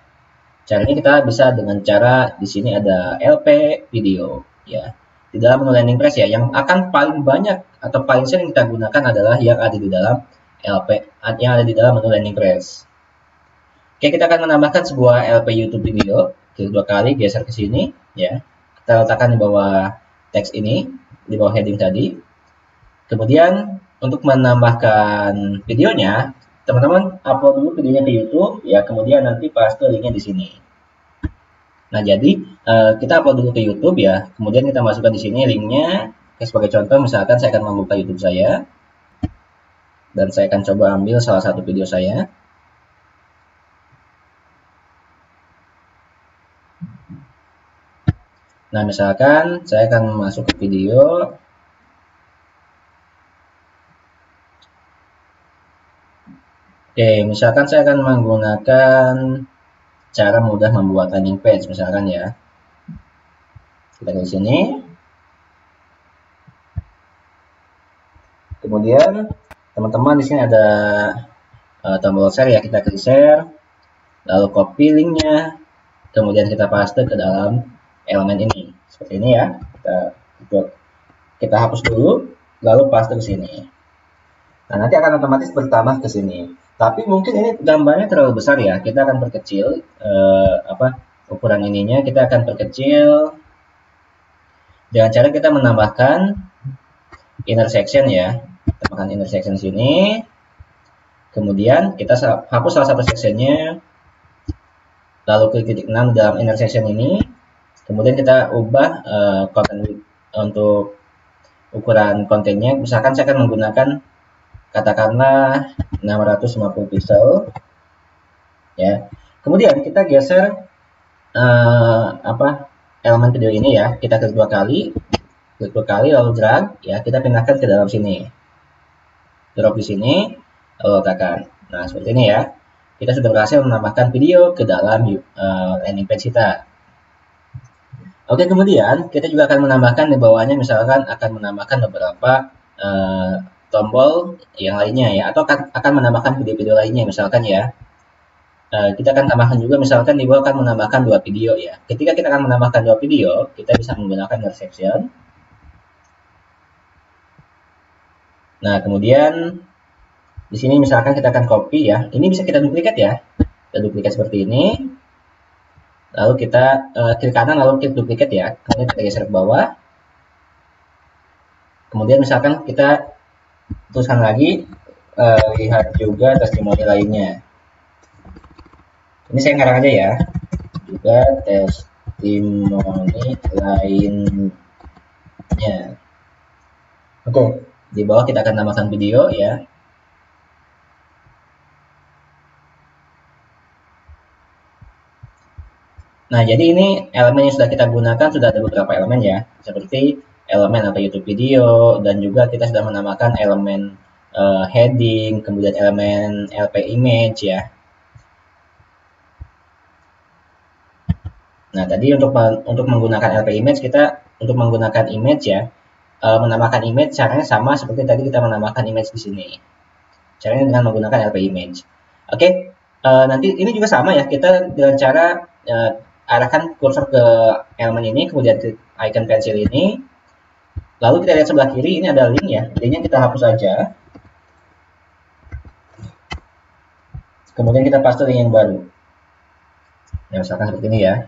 Caranya kita bisa dengan cara di sini ada LP video ya. Di dalam menu landing page ya, yang akan paling banyak atau paling sering kita gunakan adalah yang ada di dalam LP, yang ada di dalam menu landing page. Oke, kita akan menambahkan sebuah LP YouTube video. Klik 2 kali, geser ke sini ya. Kita letakkan di bawah teks ini, di bawah heading tadi. Kemudian untuk menambahkan videonya, teman-teman upload dulu videonya ke YouTube ya, kemudian nanti paste linknya di sini. Nah, jadi kita upload dulu ke YouTube ya, kemudian kita masukkan di sini linknya. Sebagai contoh, misalkan saya akan membuka YouTube saya dan saya akan coba ambil salah satu video saya. Nah, misalkan saya akan masuk ke video. Oke, misalkan saya akan menggunakan cara mudah membuat landing page, misalkan ya. Kita ke sini. Kemudian teman-teman di sini ada tombol share ya, kita klik share. Lalu copy linknya. Kemudian kita paste ke dalam elemen ini seperti ini ya. Kita hapus dulu, lalu paste ke sini. Nah, nanti akan otomatis bertambah ke sini. Tapi mungkin ini gambarnya terlalu besar ya. Kita akan perkecil ukuran ininya. Kita akan perkecil dengan cara kita menambahkan inner section ya. Tambahkan inner section sini. Kemudian kita hapus salah satu sectionnya. Lalu klik titik 6 dalam inner section ini. Kemudian kita ubah content width untuk ukuran kontennya, misalkan saya akan menggunakan katakanlah 650 pixel ya. Kemudian kita geser elemen video ini ya, kita klik dua kali lalu drag ya, kita pindahkan ke dalam sini, drop di sini lalu letakkan. Nah seperti ini ya, kita sudah berhasil menambahkan video ke dalam landing page kita. Oke, kemudian kita juga akan menambahkan di bawahnya, misalkan akan menambahkan beberapa tombol yang lainnya ya, atau akan menambahkan video-video lainnya misalkan ya. Kita akan tambahkan juga, misalkan di bawah akan menambahkan 2 video ya. Ketika kita akan menambahkan 2 video, kita bisa menggunakan section. Nah, kemudian di sini misalkan kita akan copy ya. Ini bisa kita duplikat ya. Kita duplikat seperti ini. Lalu kita klik kanan lalu klik duplikat ya. Kemudian kita geser ke bawah. Kemudian misalkan kita tuliskan lagi, lihat juga testimoni lainnya. Ini saya ngarang aja ya. Juga testimoni lainnya. Oke, di bawah kita akan tambahkan video ya. Nah, jadi ini elemen yang sudah kita gunakan, sudah ada beberapa elemen ya, seperti elemen atau YouTube video, dan juga kita sudah menambahkan elemen heading, kemudian elemen LP image ya. Nah, tadi untuk menggunakan LP image, kita untuk menggunakan image ya, menambahkan image caranya sama seperti tadi kita menambahkan image di sini. Caranya dengan menggunakan LP image. Oke, nanti ini juga sama ya, kita dengan cara arahkan kursor ke elemen ini, kemudian klik icon pensil ini, lalu kita lihat sebelah kiri, ini ada link ya, linknya kita hapus saja, kemudian kita paste link yang baru ya, misalkan seperti ini ya,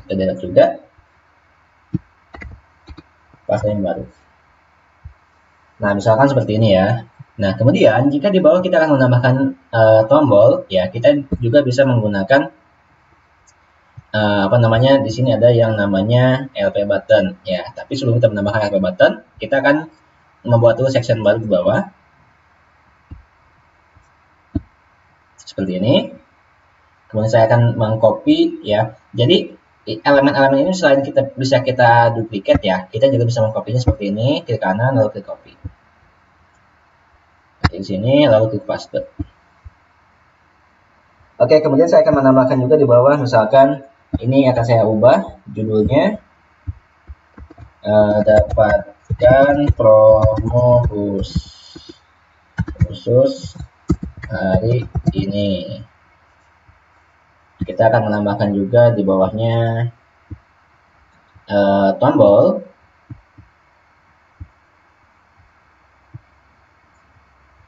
kita lihat juga paste yang baru. Nah misalkan seperti ini ya. Nah kemudian jika di bawah kita akan menambahkan tombol ya, kita juga bisa menggunakan di sini ada yang namanya LP button ya. Tapi sebelum kita menambahkan LP button, kita akan membuat dulu section baru di bawah seperti ini. Kemudian saya akan mengcopy ya. Jadi elemen-elemen ini selain bisa kita duplikat ya, kita juga bisa mengcopy-nya seperti ini, klik kanan lalu klik copy di sini lalu klik paste. Oke, kemudian saya akan menambahkan juga di bawah, misalkan ini akan saya ubah judulnya, dapatkan promo khusus hari ini. Kita akan menambahkan juga di bawahnya tombol.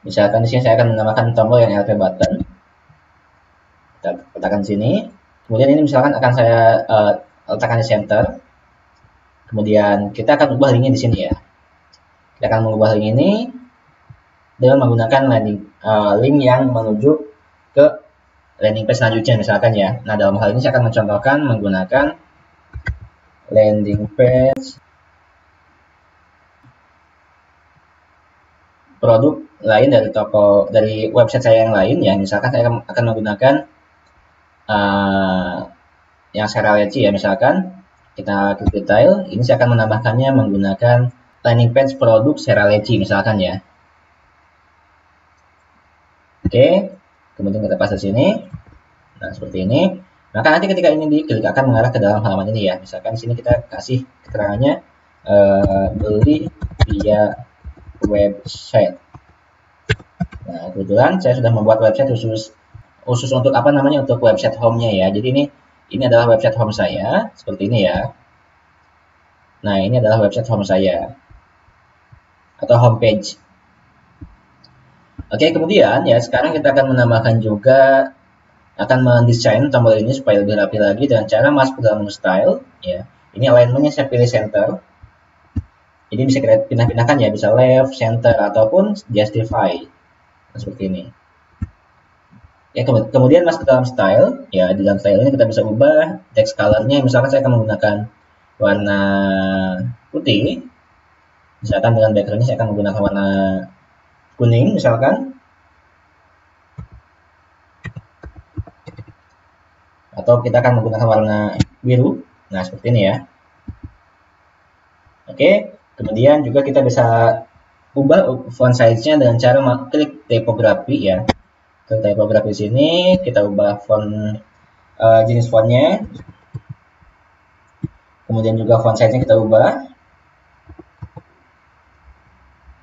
Misalkan di sini saya akan menambahkan tombol yang LP button. Kita letakkan di sini. Kemudian ini misalkan akan saya letakkan di center. Kemudian kita akan ubah linknya di sini ya. Kita akan mengubah link ini dengan menggunakan link yang menuju ke landing page selanjutnya misalkan ya. Nah dalam hal ini saya akan mencontohkan menggunakan landing page produk lain dari website saya yang lain ya. Misalkan saya akan menggunakan yang Seraleci ya, misalkan kita klik detail, ini saya akan menambahkannya menggunakan landing page produk Seraleci misalkan ya. Oke, kemudian kita paste sini. Nah seperti ini. Maka nanti ketika ini diklik akan mengarah ke dalam halaman ini ya. Misalkan di sini kita kasih keterangannya beli via website. Nah kebetulan saya sudah membuat website khusus untuk untuk website home-nya ya. Jadi ini adalah website home saya seperti ini ya. Nah ini adalah website home saya atau homepage. Oke, kemudian ya sekarang kita akan menambahkan juga, akan mendesain tombol ini supaya lebih rapi lagi dengan cara masuk ke dalam style ya. Ini alignment-nya saya pilih center. Jadi bisa kita pindah-pindahkan ya, bisa left, center ataupun justify. Nah, seperti ini. Ya, kemudian masuk ke dalam style ya. Di dalam style ini kita bisa ubah text color-nya, misalkan saya akan menggunakan warna putih, misalkan dengan backgroundnya saya akan menggunakan warna kuning misalkan, atau kita akan menggunakan warna biru. Nah, seperti ini ya. Oke, kemudian juga kita bisa ubah font size-nya dengan cara klik typography ya. Klik typography sini, kita ubah font jenis fontnya. Kemudian juga font size-nya kita ubah.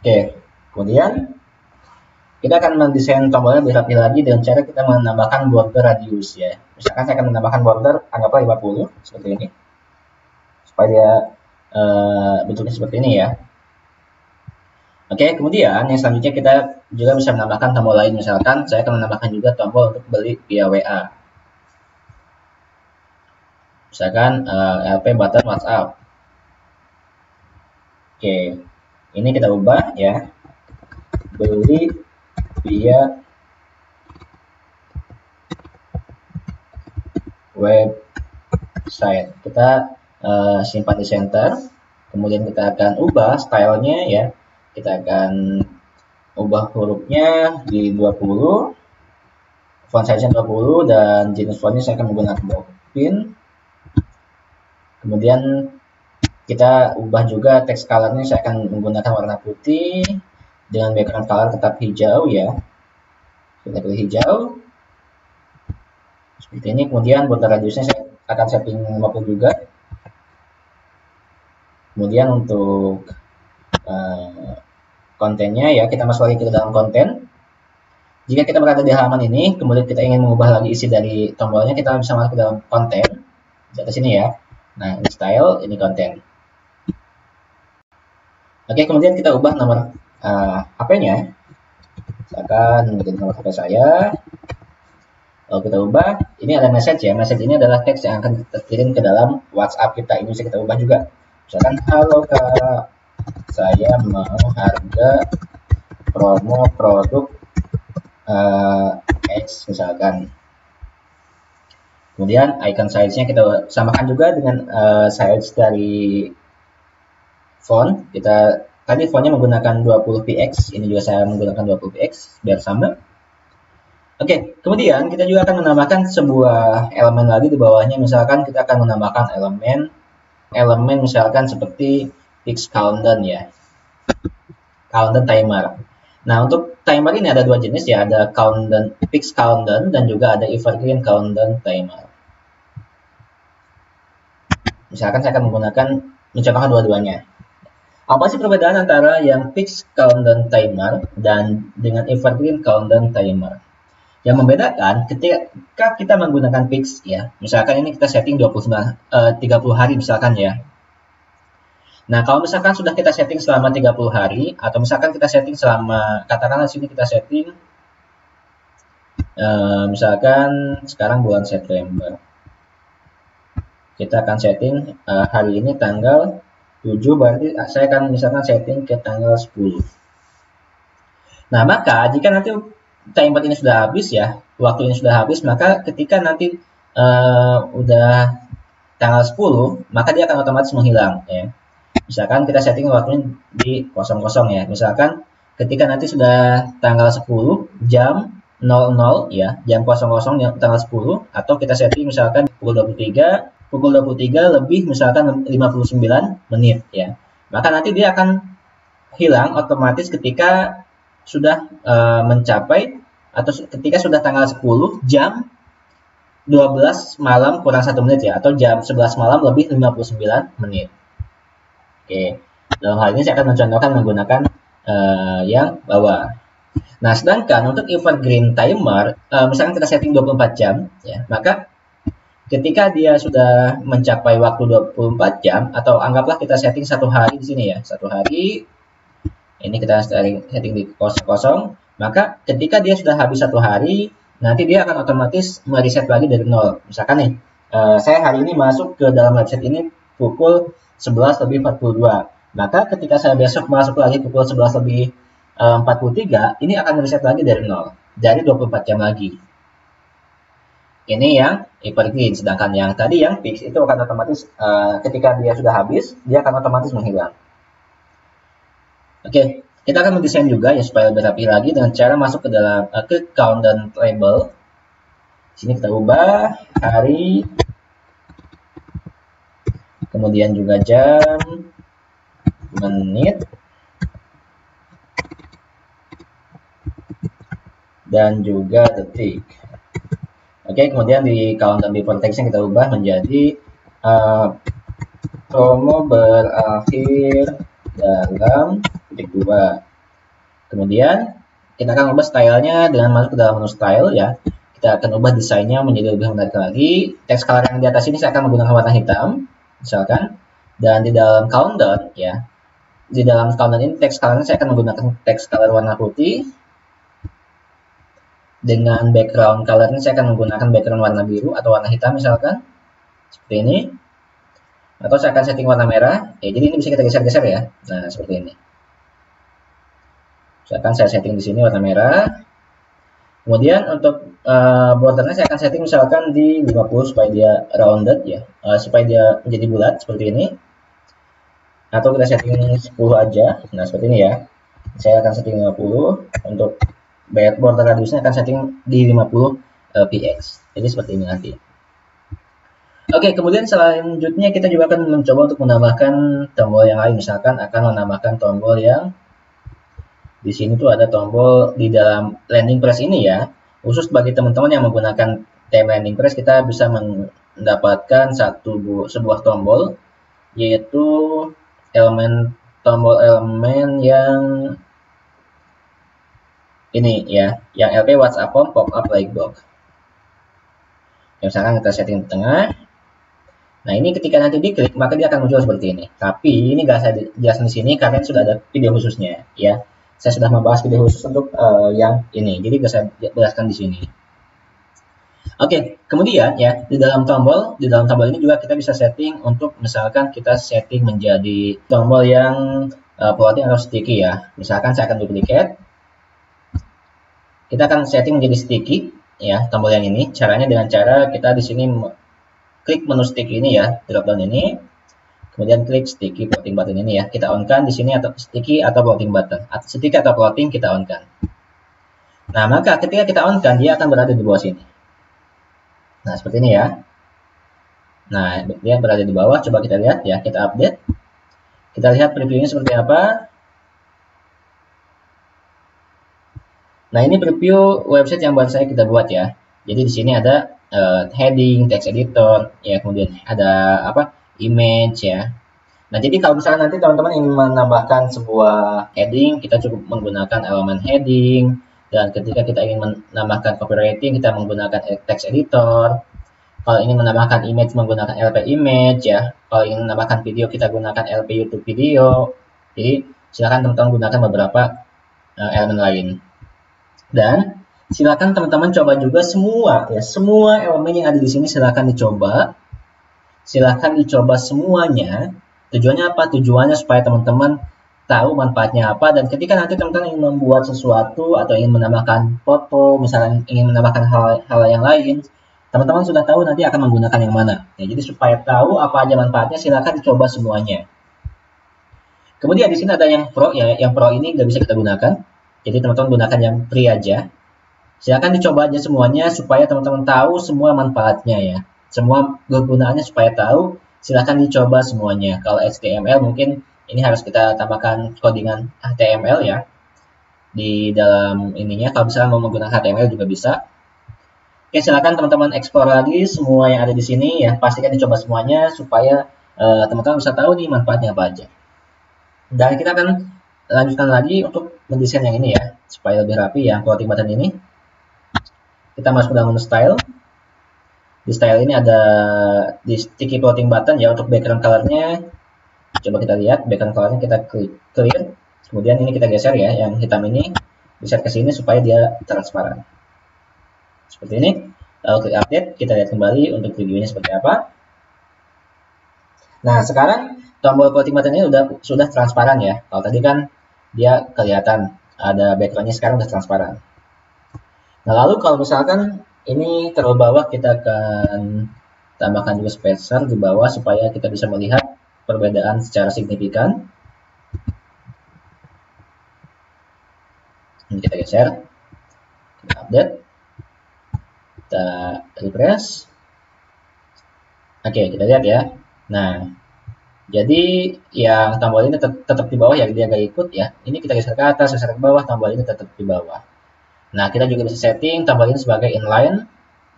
Oke, kemudian kita akan mendesain tombolnya lebih rapi lagi dengan cara kita menambahkan border radius ya. Misalkan saya akan menambahkan border anggaplah 50 seperti ini, supaya dia bentuknya seperti ini ya. Oke, kemudian yang selanjutnya kita juga bisa menambahkan tombol lain. Misalkan saya akan menambahkan juga tombol untuk beli via WA. Misalkan LP button WhatsApp. Oke, ini kita ubah ya, beli via website. Kita simpan di center, kemudian kita akan ubah stylenya ya. Kita akan ubah hurufnya di 20, font size-nya 20, dan jenis fontnya saya akan menggunakan Bokpin. Kemudian kita ubah juga text color-nya, saya akan menggunakan warna putih dengan background color tetap hijau ya. Kita pilih hijau seperti ini. Kemudian border radiusnya saya akan setting 50 juga. Kemudian untuk kontennya ya, kita masuk lagi ke dalam konten. Jika kita berada di halaman ini, kemudian kita ingin mengubah lagi isi dari tombolnya, kita bisa masuk ke dalam konten di atas sini ya. Nah, ini style, ini konten. Oke, kemudian kita ubah nomor HP-nya. Misalkan menjadi nomor HP saya. Lalu kita ubah, ini ada message ya. Message ini adalah teks yang akan kita kirim ke dalam WhatsApp kita. Ini bisa kita ubah juga. Misalkan, halo Kak, saya mau harga promo produk X misalkan. Kemudian icon size-nya kita samakan juga dengan size dari font. Kita tadi fontnya menggunakan 20px, ini juga saya menggunakan 20px biar sama. Oke, kemudian kita juga akan menambahkan sebuah elemen lagi di bawahnya. Misalkan kita akan menambahkan elemen misalkan seperti fix countdown ya, countdown timer. Nah, untuk timer ini ada dua jenis ya, ada countdown, fix countdown, dan juga ada evergreen countdown timer. Misalkan saya akan mencontohkan dua-duanya. Apa sih perbedaan antara yang fix countdown timer dan dengan evergreen countdown timer? Yang membedakan ketika kita menggunakan fix ya, misalkan ini kita setting 30 hari misalkan ya. Nah, kalau misalkan sudah kita setting selama 30 hari, atau misalkan kita setting selama, katakanlah sini kita setting, misalkan sekarang bulan September. Kita akan setting hari ini tanggal 7, berarti saya akan misalkan setting ke tanggal 10. Nah, maka jika nanti timer ini sudah habis ya, waktu ini sudah habis, maka ketika nanti udah tanggal 10, maka dia akan otomatis menghilang ya. Misalkan kita setting waktunya di 00 ya. Misalkan ketika nanti sudah tanggal 10 jam 00 ya, jam 00 tanggal 10, atau kita setting misalkan pukul 23 lebih misalkan 59 menit ya. Maka nanti dia akan hilang otomatis ketika sudah mencapai, atau ketika sudah tanggal 10 jam 12 malam kurang 1 menit ya, atau jam 11 malam lebih 59 menit. Oke, dalam hal ini saya akan mencontohkan menggunakan yang bawah. Nah, sedangkan untuk evergreen timer, misalkan kita setting 24 jam ya, maka ketika dia sudah mencapai waktu 24 jam, atau anggaplah kita setting 1 hari di sini ya, 1 hari, ini kita setting di 00, maka ketika dia sudah habis 1 hari, nanti dia akan otomatis mereset lagi dari 0. Misalkan nih, saya hari ini masuk ke dalam website ini pukul 11 lebih 42. Maka ketika saya besok masuk lagi pukul 11 lebih 43, ini akan reset lagi dari 0. Dari 24 jam lagi. ini yang evergreen, sedangkan yang tadi yang fix itu akan otomatis ketika dia sudah habis, dia akan otomatis menghilang. Oke, kita akan mendesain juga ya supaya lebih rapi lagi dengan cara masuk ke dalam ke count dan label. Sini kita ubah hari, kemudian juga jam, menit, dan juga detik. Oke, kemudian di count dan before text-nya kita ubah menjadi promo berakhir dalam titik 2. Kemudian kita akan ubah stylenya dengan masuk ke dalam menu style ya. Kita akan ubah desainnya menjadi lebih menarik lagi. Text color yang di atas ini saya akan menggunakan warna hitam, misalkan. Dan di dalam countdown ya, di dalam countdown ini text colornya saya akan menggunakan text color warna putih. Dengan background colornya saya akan menggunakan background warna biru atau warna hitam misalkan, seperti ini. Atau saya akan setting warna merah. Ya, jadi ini bisa kita geser-geser ya. Nah, seperti ini. Misalkan saya setting di sini warna merah. Kemudian untuk bordernya saya akan setting misalkan di 50 supaya dia rounded ya, supaya dia menjadi bulat seperti ini. Atau kita setting 10 aja. Nah, seperti ini ya. Saya akan setting 50 untuk border radiusnya akan setting di 50 px. Jadi seperti ini nanti. Oke, kemudian selanjutnya kita juga akan mencoba untuk menambahkan tombol yang lain. Misalkan akan menambahkan tombol yang di sini tuh ada tombol di dalam landing press ini ya. Khusus bagi teman-teman yang menggunakan theme landing press, kita bisa mendapatkan sebuah tombol, yaitu tombol elemen yang ini ya, yang LP WhatsApp Form Pop Up Like Box. Misalkan kita setting di tengah. Nah, ini ketika nanti diklik maka dia akan muncul seperti ini. Tapi ini nggak saya jelaskan di sini karena sudah ada video khususnya ya. Saya sudah membahas video khusus untuk yang ini. Jadi nggak saya jelaskan di sini. Oke, kemudian ya di dalam tombol ini juga kita bisa setting untuk misalkan kita setting menjadi tombol yang floating atau sticky ya. Misalkan saya akan duplicate. Kita akan setting menjadi sticky ya tombol yang ini. Caranya dengan cara kita di sini klik menu sticky ini ya, drop down ini, kemudian klik sticky floating button ini ya, kita on kan di sini atau sticky atau floating button, sticky atau floating kita on kan. Nah, maka ketika kita on kan dia akan berada di bawah sini. Nah, seperti ini ya. Nah, dia berada di bawah. Coba kita lihat ya, kita update, kita lihat previewnya seperti apa. Nah, ini preview website yang baru saya kita buat ya. Jadi di sini ada heading, text editor, ya kemudian ada image ya. Nah, jadi kalau misalnya nanti teman-teman ingin menambahkan sebuah heading, kita cukup menggunakan elemen heading. Dan ketika kita ingin menambahkan copywriting, kita menggunakan text editor. Kalau ingin menambahkan image, menggunakan LP image ya. Kalau ingin menambahkan video, kita gunakan LP YouTube video. Jadi silakan teman-teman gunakan beberapa elemen lain. Dan silakan teman-teman coba juga semua elemen yang ada di sini silakan dicoba. Silakan dicoba semuanya. Tujuannya apa? Tujuannya supaya teman-teman tahu manfaatnya apa, dan ketika nanti teman-teman ingin membuat sesuatu atau ingin menambahkan foto, misalnya ingin menambahkan hal yang lain, teman-teman sudah tahu nanti akan menggunakan yang mana. Ya, jadi supaya tahu apa aja manfaatnya, silakan dicoba semuanya. Kemudian di sini ada yang pro ya, yang pro ini nggak bisa kita gunakan. Jadi teman-teman gunakan yang free aja. Silakan dicoba aja semuanya supaya teman-teman tahu semua manfaatnya ya. Semua kegunaannya supaya tahu, silakan dicoba semuanya. Kalau HTML mungkin ini harus kita tambahkan codingan HTML ya. Di dalam ininya, kalau misalnya mau menggunakan HTML juga bisa. Oke, silakan teman-teman explore lagi semua yang ada di sini ya. Pastikan dicoba semuanya supaya teman-teman bisa tahu nih manfaatnya apa aja. Dan kita akan lanjutkan lagi untuk mendesain yang ini ya, supaya lebih rapi yang floating button ini. Kita masuk ke dalam menu style. Di style ini ada di sticky floating button ya, untuk background colornya. Coba kita lihat background colornya, kita klik clear. Kemudian ini kita geser ya, yang hitam ini geser ke sini supaya dia transparan. Seperti ini. Lalu klik update, kita lihat kembali untuk videonya seperti apa. Nah, sekarang tombol floating button ini sudah transparan ya. Kalau tadi kan dia kelihatan ada backgroundnya, sekarang sudah transparan. Nah, lalu kalau misalkan Ini terlalu bawah, kita akan tambahkan juga spacer di bawah supaya kita bisa melihat perbedaan secara signifikan. Ini kita geser, kita update, kita refresh. Oke, kita lihat ya. Nah, jadi yang tombol ini tetap di bawah ya, dia gak ikut ya. Ini kita geser ke atas, geser ke bawah, tombol ini tetap di bawah. Nah, kita juga bisa setting tombol ini sebagai inline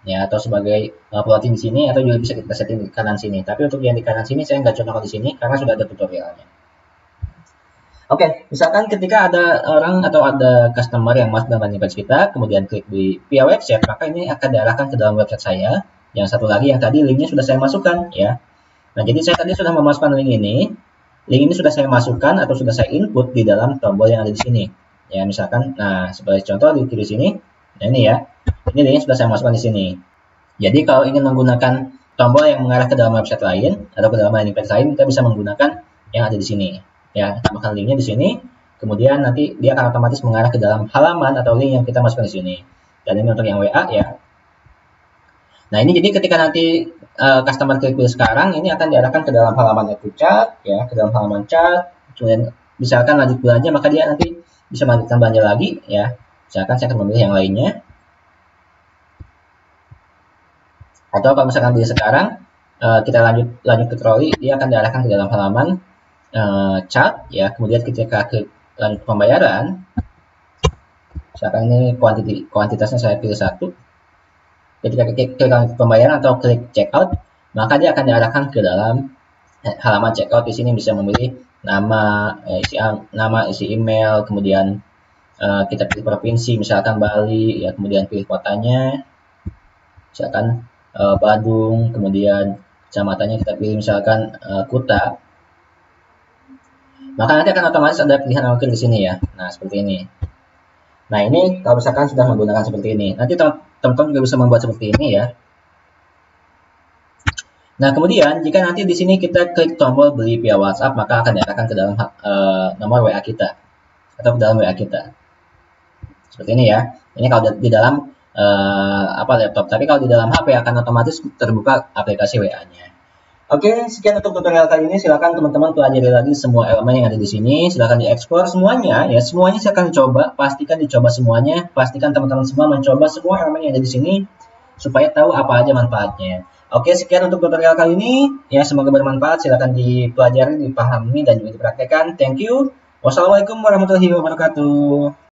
ya, atau sebagai floating di sini, atau juga bisa kita setting di kanan sini. Tapi untuk yang di kanan sini saya nggak contohkan di sini karena sudah ada tutorialnya. Oke, misalkan ketika ada orang atau ada customer yang masuk dalam landing page kita, kemudian klik di via website, maka ini akan diarahkan ke dalam website saya. Yang satu lagi yang tadi linknya sudah saya masukkan ya. Nah, jadi saya tadi sudah memasukkan link ini. Link ini sudah saya masukkan atau sudah saya input di dalam tombol yang ada di sini. Ya, misalkan, nah sebagai contoh di kiri sini, nah ini ya, ini linknya sudah saya masukkan di sini. Jadi kalau ingin menggunakan tombol yang mengarah ke dalam website lain atau ke dalam landing page lain, kita bisa menggunakan yang ada di sini. Ya, tambahkan linknya di sini, kemudian nanti dia akan otomatis mengarah ke dalam halaman atau link yang kita masukkan di sini. Dan ini untuk yang WA ya. Nah, ini jadi ketika nanti customer klik sekarang, ini akan diarahkan ke dalam halaman itu chat, ya, ke dalam halaman chat. Kemudian misalkan lanjut belanja, maka dia nanti bisa melanjutkan belanja lagi, ya. Misalkan saya akan memilih yang lainnya. Atau kalau misalkan dia sekarang kita lanjut ke troli, dia akan diarahkan ke dalam halaman chat, ya. Kemudian ketika klik lanjut pembayaran, misalkan ini kuantitasnya saya pilih 1. Ketika klik pembayaran atau klik checkout, maka dia akan diarahkan ke dalam halaman checkout. Di sini bisa memilih nama, isi email, kemudian kita pilih provinsi, misalkan Bali, ya, kemudian pilih kotanya, misalkan Badung, kemudian kecamatannya kita pilih misalkan Kuta. Maka nanti akan otomatis ada pilihan alokir di sini ya. Nah, seperti ini. Nah, ini kalau misalkan sudah menggunakan seperti ini. Nanti teman-teman juga bisa membuat seperti ini ya. Nah, kemudian jika nanti di sini kita klik tombol beli via WhatsApp, maka akan diarahkan ke dalam nomor WA kita atau ke dalam WA kita. Seperti ini ya. Ini kalau di dalam laptop, tapi kalau di dalam HP akan otomatis terbuka aplikasi WA-nya. Oke, sekian untuk tutorial kali ini. Silakan teman-teman pelajari lagi semua elemen yang ada di sini. Silakan dieksplor semuanya ya. Semuanya silakan coba, pastikan dicoba semuanya. Pastikan teman-teman semua mencoba semua elemen yang ada di sini supaya tahu apa aja manfaatnya. Oke, sekian untuk tutorial kali ini. Ya, semoga bermanfaat. Silakan dipelajari, dipahami dan juga dipraktekkan. Thank you. Wassalamualaikum warahmatullahi wabarakatuh.